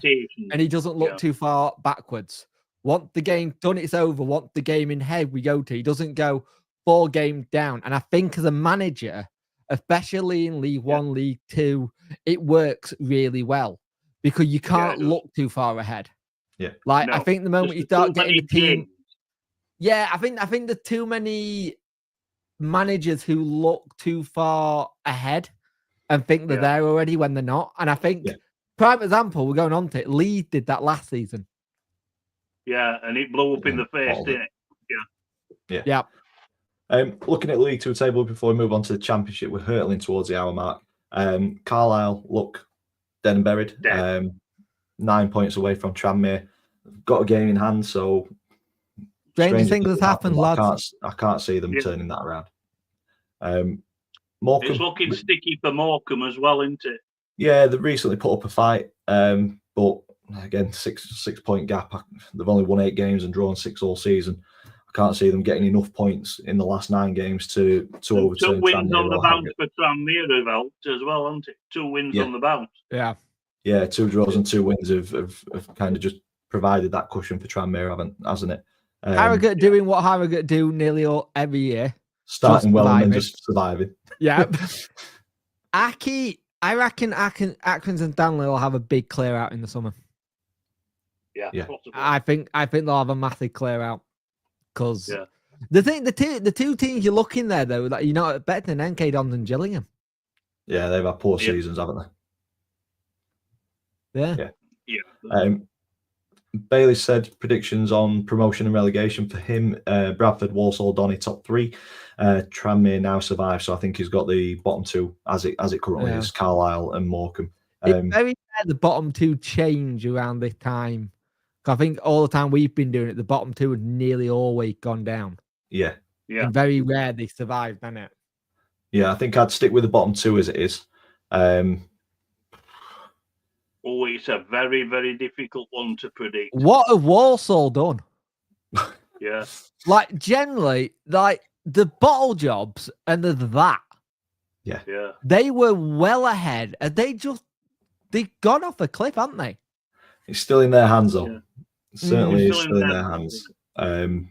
and he doesn't look too far backwards. Once the game's done, it's over. Once the game in head we go to, he doesn't go 4 games down. And I think as a manager, especially in League One, League Two, it works really well because you can't look too far ahead. Yeah. I think the moment you start getting the team, I think there's too many managers who look too far ahead and think they're there already when they're not. And I think prime example, we're going on to it. Leeds did that last season. Yeah, and it blew up in the face, didn't it? Yeah. Looking at the League Two table before we move on to the Championship, we're hurtling towards the hour mark. Carlisle look dead and buried. 9 points away from Tranmere. Got a game in hand, so strange things has happened, lads. I can't see them turning that around. Morecambe, it's looking sticky for Morecambe as well, isn't it? Yeah, they recently put up a fight, but again, 6 point gap. They've only won 8 games and drawn 6 all season. I can't see them getting enough points in the last 9 games to overturn. 2 wins on the bounce for Tranmere have helped as well, haven't it? 2 wins on the bounce. Yeah, 2 draws and 2 wins have kind of just provided that cushion for Tranmere, hasn't it? Harrogate doing what Harrogate do nearly every year. Starting well and then just surviving. Yeah. I reckon Atkins and Stanley will have a big clear out in the summer. Yeah. I think they'll have a massive clear out. Because the two teams you're looking there though, that better than NK Dons and Gillingham. Yeah, they've had poor seasons, haven't they? Yeah. Bailey said predictions on promotion and relegation for him. Bradford, Walsall, Donny top 3. Tranmere now survive, so I think he's got the bottom 2 as it currently is. Carlisle and Morecambe. It's very rare the bottom 2 change around this time. I think all the time we've been doing it, the bottom 2 have nearly always gone down. Yeah. And very rare they survived, isn't it? Yeah, I think I'd stick with the bottom 2 as it is. It's a very, very difficult one to predict. What have Walsall done? Yeah. Generally, the bottle jobs and that. Yeah. They were well ahead and they've gone off a cliff, haven't they? It's still in their hands, though. Certainly, it's still in their hands. I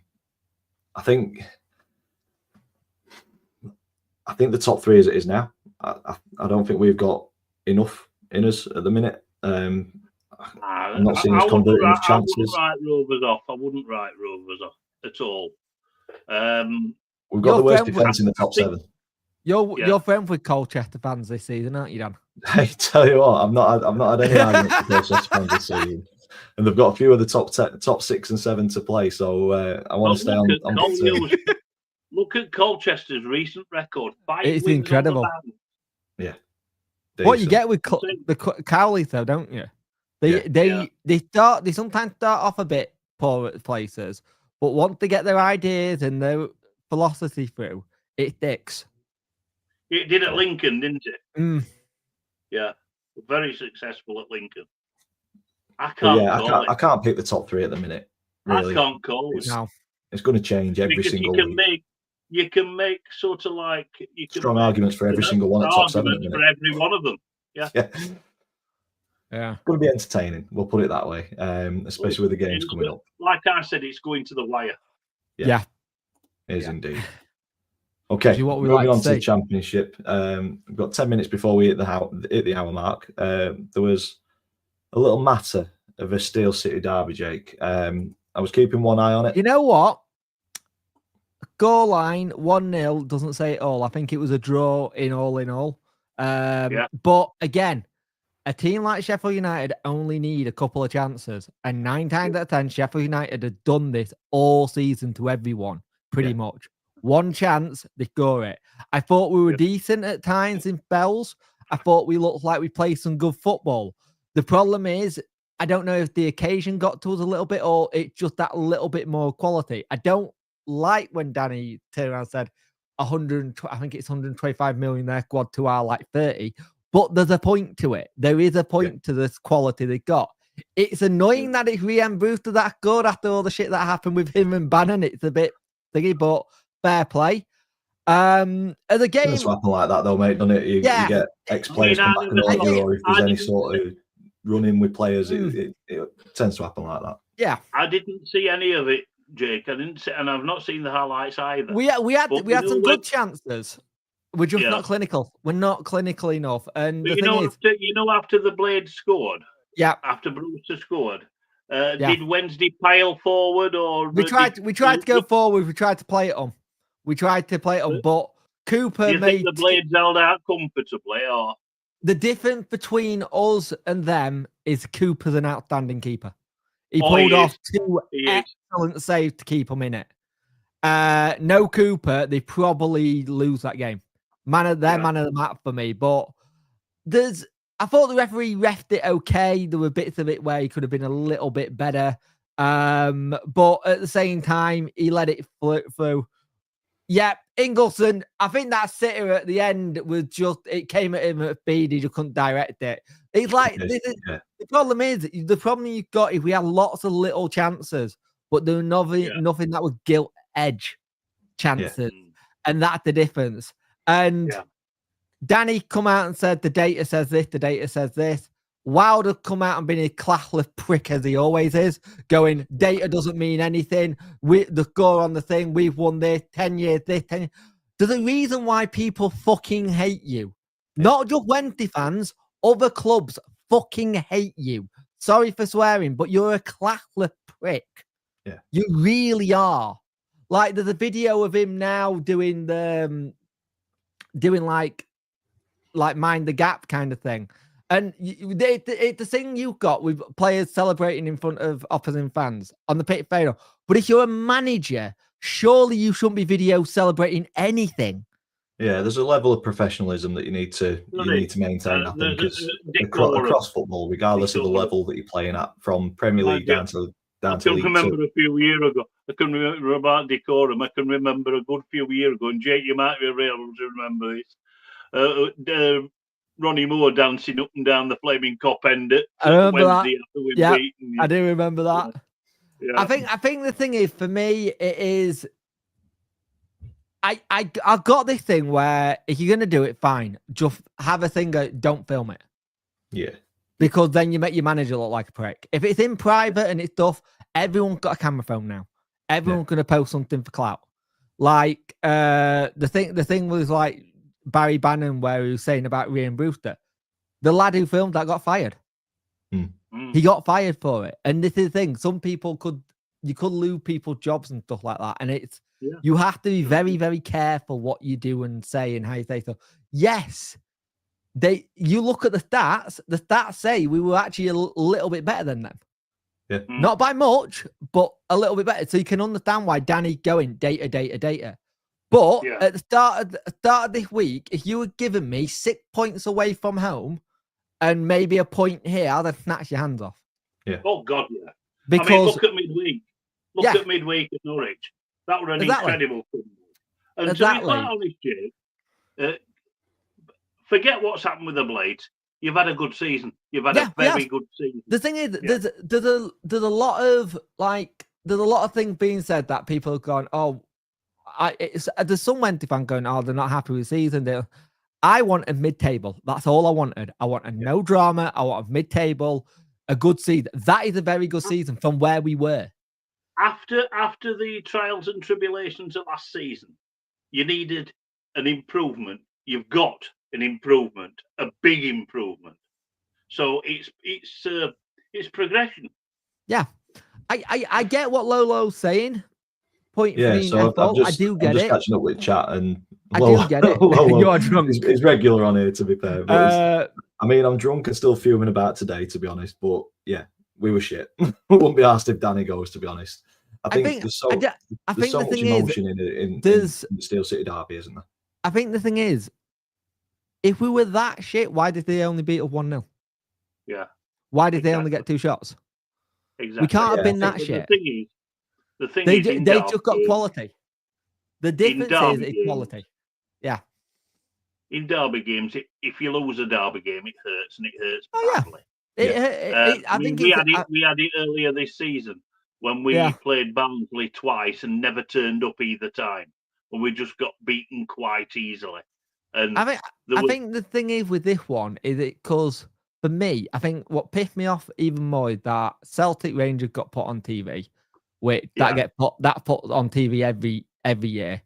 think the top 3 as it is now. I don't think we've got enough in us at the minute. I'm not seeing us converting enough chances. I wouldn't write Rovers off at all. We've got the worst defence in the top 7. You're friends with Colchester fans this season, aren't you, Dan? I tell you what, I've not had any arguments with Colchester fans this season, and they've got a few of the top 6 and 7 to play. So I want to stay on the team. Look at Colchester's recent record. It's incredible. Yeah. Decent. What you get with the Cowleys, though, don't you? They sometimes start off a bit poor at places, but once they get their ideas and their philosophy through, it sticks. It did at Lincoln, didn't it? Mm. Yeah, very successful at Lincoln. I can't pick the top 3 at the minute. Really. I can't call it. No. It's going to change every single week. You can make sort of like strong arguments for every single one at top 7 at the minute. For every one of them. Yeah. Yeah. Going to be entertaining. We'll put it that way, especially with the games coming up. Like I said, it's going to the wire. Yeah. It is Yeah. indeed. Okay, Do what we moving like on to to the see. championship. We've got 10 minutes before we hit the hour mark. There was a little matter of a Steel City derby, Jake. I was keeping one eye on it. You know what? Goal line 1-0 doesn't say it all. I think it was a draw in all. But again, a team like Sheffield United only need a couple of chances, and 9 times out of 10, Sheffield United have done this all season to everyone, pretty much. One chance, they score it. I thought we were decent at times in spells. I thought we looked like we played some good football. The problem is, I don't know if the occasion got to us a little bit or it's just that little bit more quality. I don't like when Danny turned around and said 100, I think it's 125 million their squad to our like 30, but there's a point to it. There is a point to this quality they got. It's annoying that it's Ryan Brewster that good after all the shit that happened with him and Bannon. It's a bit thingy, but fair play. As a game, It's happen like that though, mate, doesn't it? You get ex-players come back and all you, or if there's any sort of run-in with players, it tends to happen like that. Yeah, I didn't see any of it, Jake. I didn't see, and I've not seen the highlights either. We had some good chances. We're just not clinical. We're not clinical enough. And the thing is, after the Blade scored, after Brewster scored, did Wednesday pile forward or we tried to go forward? We tried to play it on. But Cooper do you think the Blades held out comfortably, or the difference between us and them is Cooper's an outstanding keeper. He pulled off 2 excellent saves to keep him in it. No Cooper, they probably lose that game. Man of the map for me. But I thought the referee refed it okay. There were bits of it where he could have been a little bit better. But at the same time, he let it float through. Yeah, Ingleson, I think that sitter at the end was it came at him at speed, he just couldn't direct it. It's like, the problem you've got is we had lots of little chances, but there was nothing that was gilt edge chances. And that's the difference. And Danny come out and said, the data says this. Wilder come out and been a classless prick as he always is, going, data doesn't mean anything. The score on the thing, we've won this, 10 years, this, 10 years. There's a reason why people fucking hate you. Not just Wednesday fans, other clubs fucking hate you. Sorry for swearing, but you're a classless prick. Yeah. You really are. Like, there's a video of him now doing like mind the gap kind of thing. And it's the thing you've got with players celebrating in front of opposing fans on the pitch fair. But if you're a manager, surely you shouldn't be video celebrating anything. Yeah, there's a level of professionalism that you need to maintain. I think across football, regardless of the level that you're playing at, from Premier League down to League Two. I can remember a few years ago. I can remember about decorum. I can remember a good few years ago, and Jake, you might be able to remember this. Ronnie Moore dancing up and down the flaming cop end at Wednesday after we'd beaten. I do remember that. Yeah. I think the thing is, for me, it is I got this thing where if you're gonna do it, fine. Just have a thing, don't film it. Yeah. Because then you make your manager look like a prick. If it's in private and it's stuff, everyone's got a camera phone now. Everyone's gonna post something for clout. Like the thing was like Barry Bannon, where he was saying about Ryan Brewster. The lad who filmed that got fired. He got fired for it. And this is the thing. Some people you could lose people's jobs and stuff like that. And you have to be very, very careful what you do and say and how you say stuff. Yes, you look at the stats say we were actually a little bit better than them. Yeah. Not by much, but a little bit better. So you can understand why Danny's going data. But at the start of this week, if you were giving me 6 points away from home and maybe a point here, I'd have snatched your hands off. Yeah. Oh, God, yeah. Because, I mean, look at midweek. Look at midweek at Norwich. That was an incredible thing. And to be quite honest, Jake, forget what's happened with the Blades. You've had a good season. You've had a very good season. The thing is, there's a lot of things being said that people have gone, oh, there's some Wednesday fans going, oh, they're not happy with the season. I wanted mid-table. That's all I wanted. I wanted no drama. I wanted mid-table, a good season. That is a very good season from where we were. After the trials and tribulations of last season, you needed an improvement. You've got an improvement, a big improvement. So it's progression. Yeah, I get what Lolo's saying. Point for Yeah, me, so I do get I'm just it. catching up with chat, and I do get it. You're drunk. He's regular on here, to be fair. But I mean, I'm drunk and still fuming about today, to be honest. But yeah, we were shit. We wouldn't be asked if Danny goes, to be honest. I think there's so much emotion in the Steel City derby, isn't there? I think the thing is, if we were that shit, why did they only beat us 1-0? Yeah. Why did they only get 2 shots? Exactly. We can't have been that shit. The thing they is, they just got quality. The difference is quality. Yeah. In derby games, if you lose a derby game, it hurts, and it hurts badly. I think we had it earlier this season when we played Barnsley twice and never turned up either time, when we just got beaten quite easily. And I think the thing is with this one is because for me, I think what pissed me off even more is that Celtic Rangers got put on TV. That put on TV every year.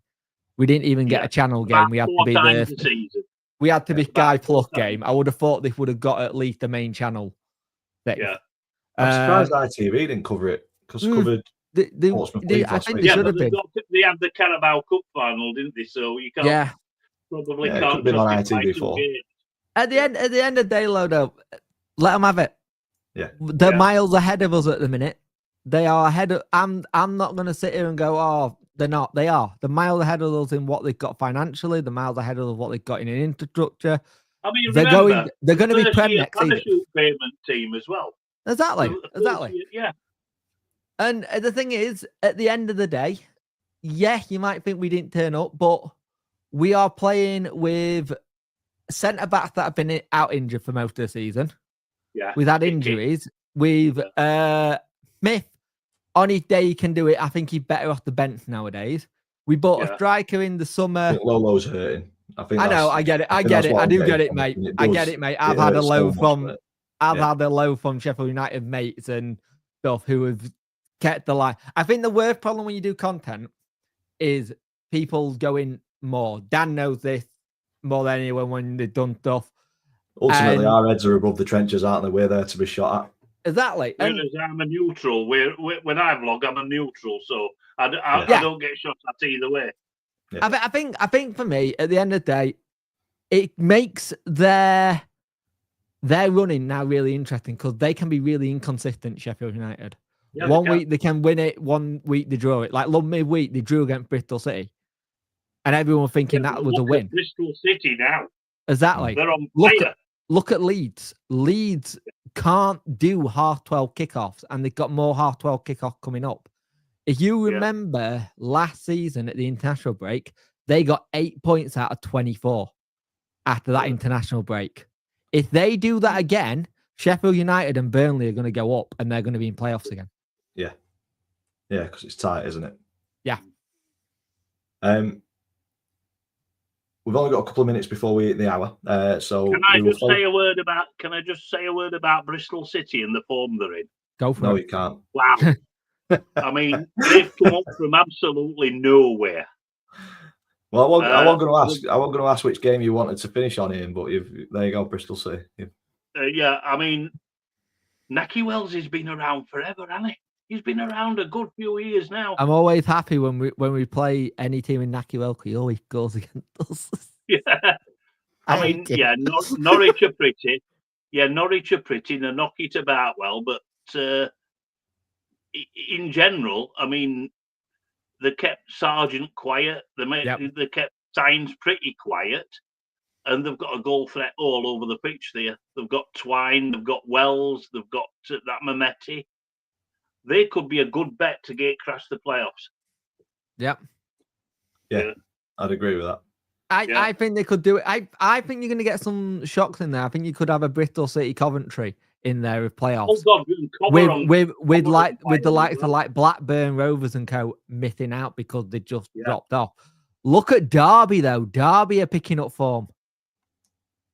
We didn't even get a channel game. We had to be the We had to be Sky Plus game. I would have thought they would have got at least the main channel thing. Yeah. I'm surprised ITV didn't cover it, because covered. I think they should have been. They had the Carabao Cup final, didn't they? So you can't probably can't. It could have been on ITV before. At the end of the day, Lodo, let them have it. Yeah, they're miles ahead of us at the minute. They are ahead of. I'm not going to sit here and go, oh, they're not. They are. They're miles ahead of us in what they've got financially. They're miles ahead of what they've got in an infrastructure. I mean, they're going to be Prem next season. Payment team as well. Exactly. Yeah. And the thing is, at the end of the day, you might think we didn't turn up, but we are playing with centre backs that have been out injured for most of the season. Yeah. We've had injuries. We've Smith, on his day, he can do it. I think he's better off the bench nowadays. We bought a striker in the summer. I think Lolo's hurting. I know. I get it. I do get it, mate. I get it, mate. I've had a low from Sheffield United mates and stuff who have kept the line. I think the worst problem when you do content is people going more. Dan knows this more than anyone when they've done stuff. Ultimately, our heads are above the trenches, aren't they? We're there to be shot at. Exactly. I'm a neutral. When I vlog, I'm a neutral, so I don't get shot at either way. Yeah. I think for me, at the end of the day, it makes their running now really interesting because they can be really inconsistent, Sheffield United. Yeah, 1 week they can win it, 1 week they draw it. Like midweek they drew against Bristol City, and everyone thinking that was a win. Bristol City now. Exactly. They're on fire. Look at Leeds. Leeds can't do 12:30 kickoffs, and they've got more 12:30 kickoff coming up. If you remember last season at the international break, they got 8 points out of 24 after that international break. If they do that again, Sheffield United and Burnley are going to go up, and they're going to be in playoffs again. Yeah. Yeah, because it's tight, isn't it? Yeah. We've only got a couple of minutes before we hit the hour. So can I just say a word about Bristol City and the form they're in? Go for it. No, you can't. Wow. I mean, they've come up from absolutely nowhere. Well, I wasn't going to ask which game you wanted to finish on, Ian, but there you go, Bristol City. I mean, Naki Wells has been around forever, hasn't he? He's been around a good few years now. I'm always happy when we play any team in Naki Wells. He always goes against us. Yeah. I mean, Norwich are pretty. Yeah, Norwich are pretty. They knock it about well, but in general, I mean, they kept Sargent quiet. They kept Tynes pretty quiet. And they've got a goal threat all over the pitch there. They've got Twine, they've got Wells, they've got that Mehmeti. They could be a good bet to get across the playoffs. Yep. Yeah, I'd agree with that. I think they could do it. I think you're going to get some shocks in there. I think you could have a Bristol City Coventry in there with playoffs. Oh God, with the likes of like Blackburn Rovers and co missing out because they just dropped off. Look at Derby though. Derby are picking up form.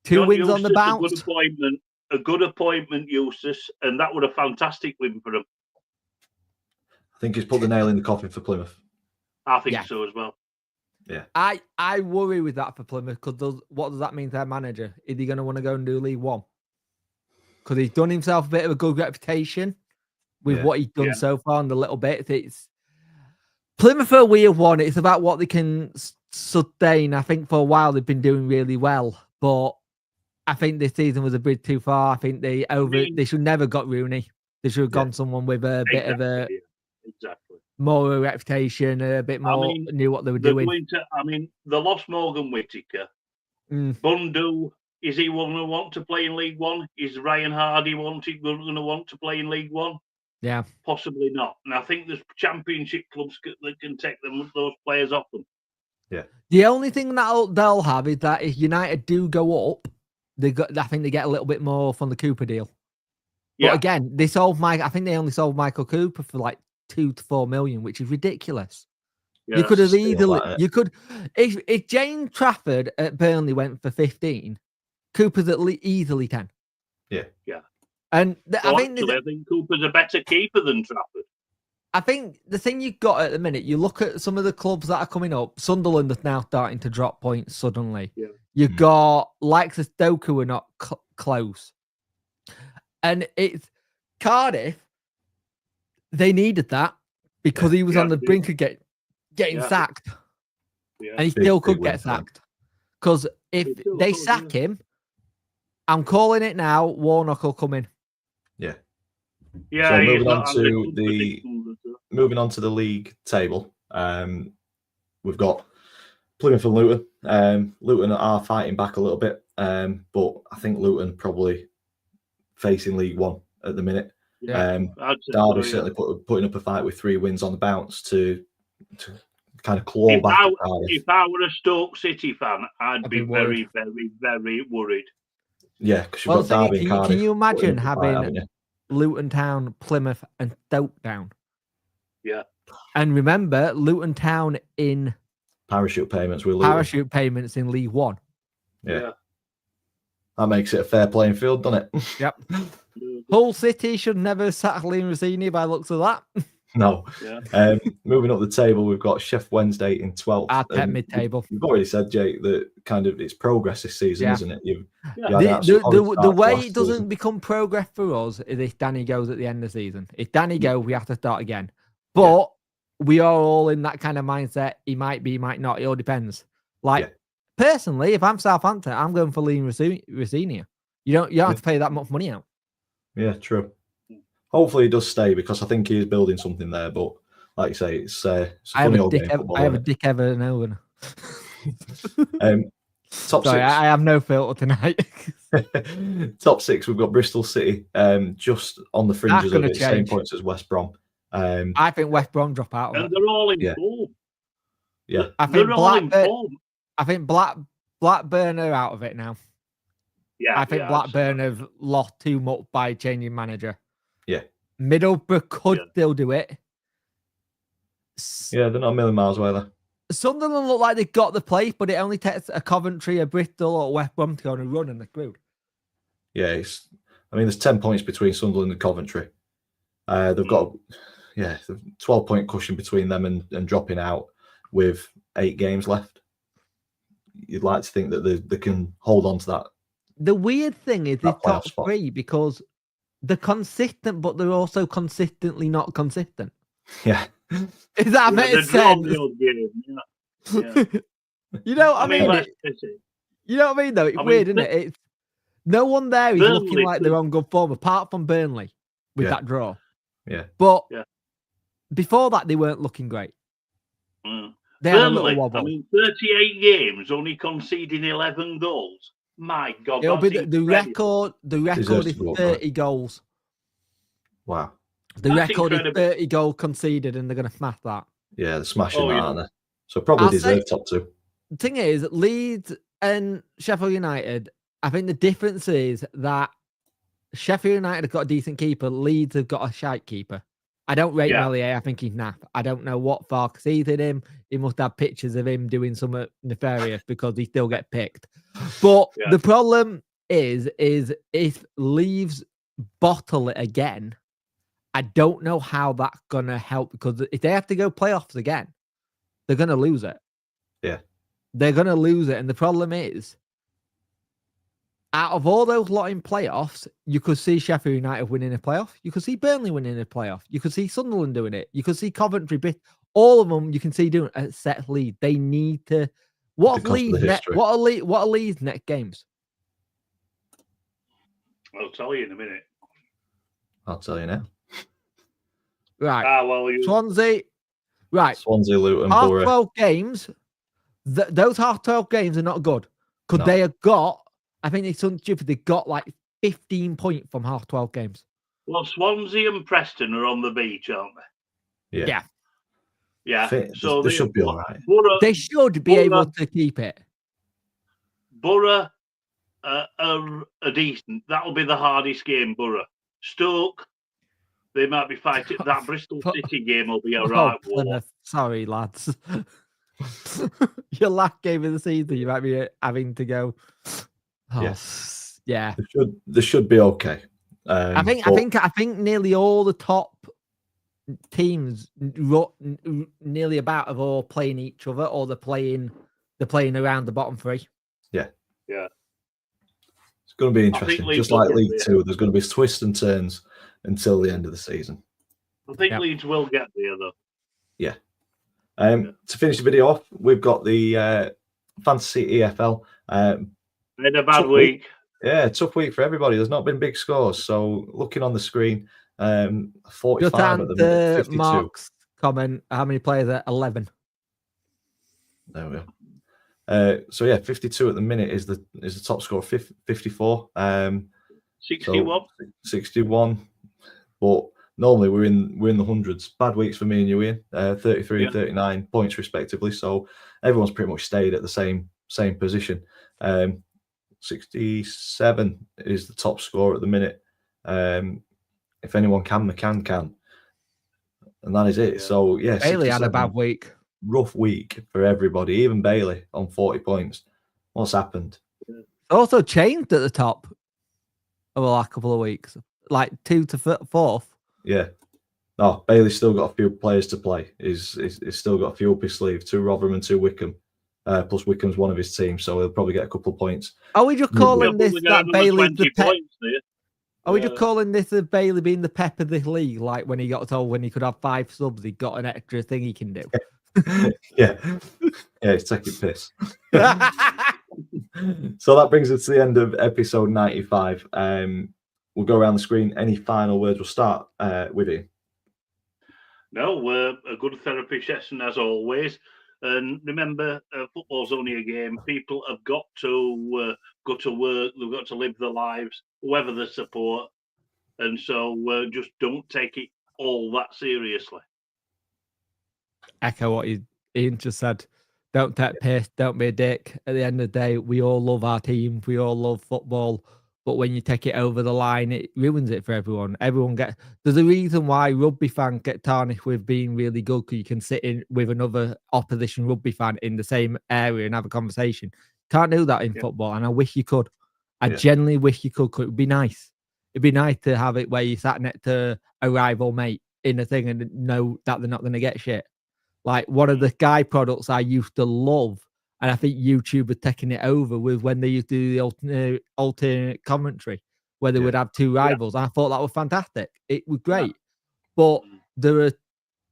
2 John wins on the Eustace, bounce. A good appointment, Eustace, and that was a fantastic win for him. I think he's put the nail in the coffin for Plymouth. I think Yeah. so as well. Yeah. I worry with that for Plymouth because what does that mean to their manager? Is he going to want to go and do League One? Because he's done himself a bit of a good reputation with what he's done so far and the little bits. It's Plymouth are a weird one. It's about what they can sustain. I think for a while they've been doing really well, but I think this season was a bit too far. I think they should never got Rooney. They should have gone someone with a bit of a more a reputation, a bit more knew what they were doing. They lost Morgan Whittaker. Bundu, is he going to want to play in League One? Is Ryan Hardy going to want to play in League One? Yeah, possibly not. And I think there's Championship clubs that can take those players off them. Yeah. The only thing that they'll have is that if United do go up, I think they get a little bit more from the Cooper deal. Yeah. But again, I think they only sold Michael Cooper for like 2 to 4 million, which is ridiculous. Yeah, you could have if Jane Trafford at Burnley went for 15, Cooper's at least easily 10. Yeah. And I think Cooper's a better keeper than Trafford. I think the thing you've got at the minute, you look at some of the clubs that are coming up. Sunderland is now starting to drop points suddenly. Yeah. You've got likes of Stoke who are not close. And it's Cardiff. They needed that because he was on the brink of getting sacked. Yeah. And he still could get sacked. Because if they sack him, I'm calling it now, Warnock will come in. Yeah. Yeah. So moving on to the league table, we've got Plymouth and Luton. Luton are fighting back a little bit, but I think Luton probably facing League One at the minute. Yeah, Derby certainly putting up a fight with 3 wins on the bounce to kind of claw back. If I were a Stoke City fan, I'd be very, very, very worried. Yeah, because you've got Derby and Cardiff. Can you imagine having Luton Town, Plymouth, and Stoke down? Yeah. And remember, Luton Town in parachute payments in League One. Yeah. That makes it a fair playing field, doesn't it? Yep. Hull City should never sack Liam Rossini by the looks of that. No. Yeah. Moving up the table, we've got Sheff Wednesday in 12th. At mid-table. You've already said, Jake, that kind of it's progress this season, isn't it? The way it doesn't become progress for us is if Danny goes at the end of the season. If Danny goes, we have to start again. But we are all in that kind of mindset. He might be, he might not. It all depends. Personally, if I'm Southampton, I'm going for Liam Rossini. You don't have to pay that much money out. Yeah, true. Hopefully he does stay because I think he is building something there. But like you say, it's funny old game football. I have a Dick Everton over. Top 6. I have no filter tonight. Top 6, we've got Bristol City, just on the fringes of it, same points as West Brom. I think West Brom drop out. And they're all in form. Yeah, I think Blackburn are out of it now. Yeah, I think Blackburn have lost too much by changing manager. Yeah, Middlesbrough could still do it. Yeah, they're not a million miles away there. Sunderland look like they've got the place, but it only takes a Coventry, a Bristol, or West Brom to go on a run and they're screwed. Yeah, there's 10 points between Sunderland and Coventry. They've got 12-point cushion between them and dropping out with 8 games left. You'd like to think that they can hold on to that. The weird thing is the top 3 because they're consistent, but they're also consistently not consistent. Yeah. Is that makes sense? You know what I mean? You know what I mean, though? It's weird, isn't it? It's, no one there is looking like they're on good form, apart from Burnley with that draw. Yeah. But before that, they weren't looking great. They had a little wobble. 38 games, only conceding 11 goals. My God. It'll be the record. The record is 30 goals. Wow. The record is 30 goals conceded, and they're going to smash that. Yeah, they're smashing that, aren't they? So probably deserve top 2. The thing is, Leeds and Sheffield United, I think the difference is that Sheffield United have got a decent keeper. Leeds have got a shite keeper. I don't rate Yeah. Melier. I think he's naff. I don't know what Farkas he's in him. He must have pictures of him doing something nefarious because he still get picked. But Yeah. the problem is if Leeds bottle it again, I don't know how that's gonna help, because if they have to go playoffs again, they're gonna lose it. Yeah. They're gonna lose it. And the problem is, out of all those lot in playoffs, you could see Sheffield United winning a playoff. You could see Burnley winning a playoff. You could see Sunderland doing it. You could see Coventry. All of them you can see doing it except Leeds. They need to. What Because of the are history. Leeds' next games? I'll tell you in a minute. I'll tell you now. Right. Well, Swansea. Right. Swansea, Luton, Half Borough. 12 games. Those half 12 games are not good. Because No. they have got, I think it's something stupid, they got like 15 points from half 12 games. Well, Swansea and Preston are on the beach, aren't they? Yeah. Yeah. Yeah. So they should be all right. They should be able to keep it. Borough are decent. That'll be the hardest game, Borough. Stoke, they might be fighting. That Bristol City game will be all right. Plymouth. Sorry, lads. Your last game of the season, you might be having to go. Yeah. They should be okay. I think nearly all the top teams, nearly about, of all playing each other, or they're playing around the bottom three. Yeah. Yeah. It's going to be interesting. Leeds Just like will League get Two, there's going to be twists and turns until the end of the season. I think Leeds will get there, though. Yeah. To finish the video off, we've got the Fantasy EFL. In a bad week. Yeah, tough week for everybody. There's not been big scores. So looking on the screen, 45 Just at the minute, 52. Mark's comment, how many players are 11? There we go. So yeah, 52 at the minute is the top score. 54. 61. 61. But normally we're in the hundreds. Bad weeks for me and you, Ian. 33 and 39 points respectively. So everyone's pretty much stayed at the same position. 67 is the top score at the minute. If anyone can, McCann can. And that is it. So yeah, Bailey had a bad week. Rough week for everybody, even Bailey on 40 points. What's happened? Also changed at the top over the last couple of weeks, like 2 to 4th. Yeah. No, Bailey's still got a few players to play. He's still got a few up his sleeve. 2 Rotherham and 2 Wickham. Plus Wickham's one of his teams, so he'll probably get a couple of points. Are we just calling this that Bailey's the pep? Are we just Yeah. calling this the Bailey being the pep of this league? Like when he got told when he could have 5 subs, he got an extra thing he can do. Yeah, he's taking piss. So that brings us to the end of episode 95. We'll go around the screen. Any final words? We'll start with you. No, we're a good therapy session as always. And remember, football's only a game. People have got to go to work. They've got to live their lives, whether they support. And so just don't take it all that seriously. Echo what Ian just said. Don't take piss. Don't be a dick. At the end of the day, we all love our team. We all love football. But when you take it over the line, it ruins it for everyone. There's a reason why rugby fans get tarnished with being really good, because you can sit in with another opposition rugby fan in the same area and have a conversation. Can't do that in football, and I wish you could. I genuinely wish you could. It would be nice. It'd be nice to have it where you sat next to a rival mate in a thing and know that they're not going to get shit. Like one of the Sky products I used to love, and I think YouTube are taking it over, with when they used to do the alternate commentary, where they would have 2 rivals. And I thought that was fantastic. It was great. But there are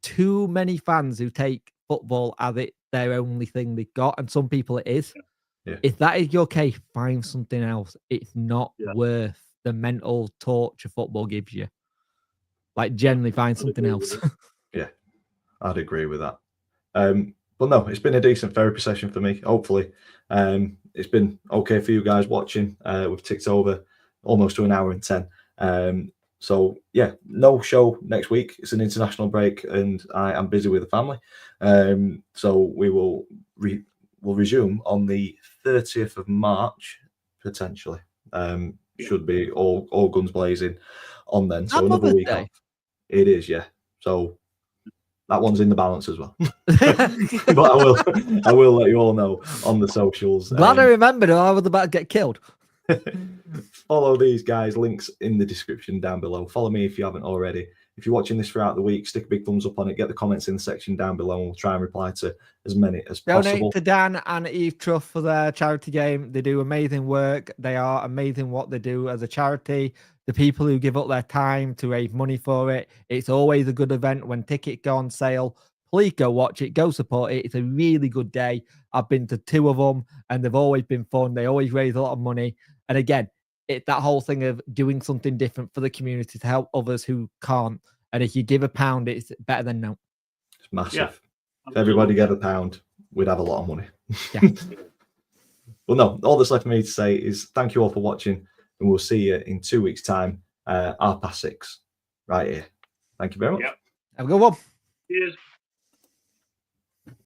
too many fans who take football as it their only thing they've got. And some people it is. Yeah. If that is your case, find something else. It's not worth the mental torture football gives you. Like, generally find something else. Yeah, I'd agree with that. But no, it's been a decent therapy session for me. Hopefully, it's been okay for you guys watching. We've ticked over almost to 1 hour and 10. So yeah, no show next week. It's an international break, and I am busy with the family. So we will we'll resume on the 30th of March potentially. Should be all guns blazing on then. So another week off. It is, yeah. So that one's in the balance as well. But I will let you all know on the socials. Glad I remembered, or I was about to get killed. Follow these guys, links in the description down below. Follow me if you haven't already. If you're watching this throughout the week, stick a big thumbs up on it, get the comments in the section down below, and we'll try and reply to as many as possible. Donate to Dan and Eve Truff for their charity game. They do amazing work. They are amazing what they do as a charity. The people who give up their time to raise money for it. It's always a good event. When tickets go on sale, please go watch it, go support it. It's a really good day. I've been to 2 of them and they've always been fun. They always raise a lot of money. And again, it's that whole thing of doing something different for the community to help others who can't. And if you give £1, it's better than no. It's massive. Yeah, if everybody gave £1, we'd have a lot of money. Yeah. Well, no, all that's left for me to say is thank you all for watching, and we'll see you in 2 weeks' time, 6:30, right here. Thank you very much. Yep. Have a good one. Cheers.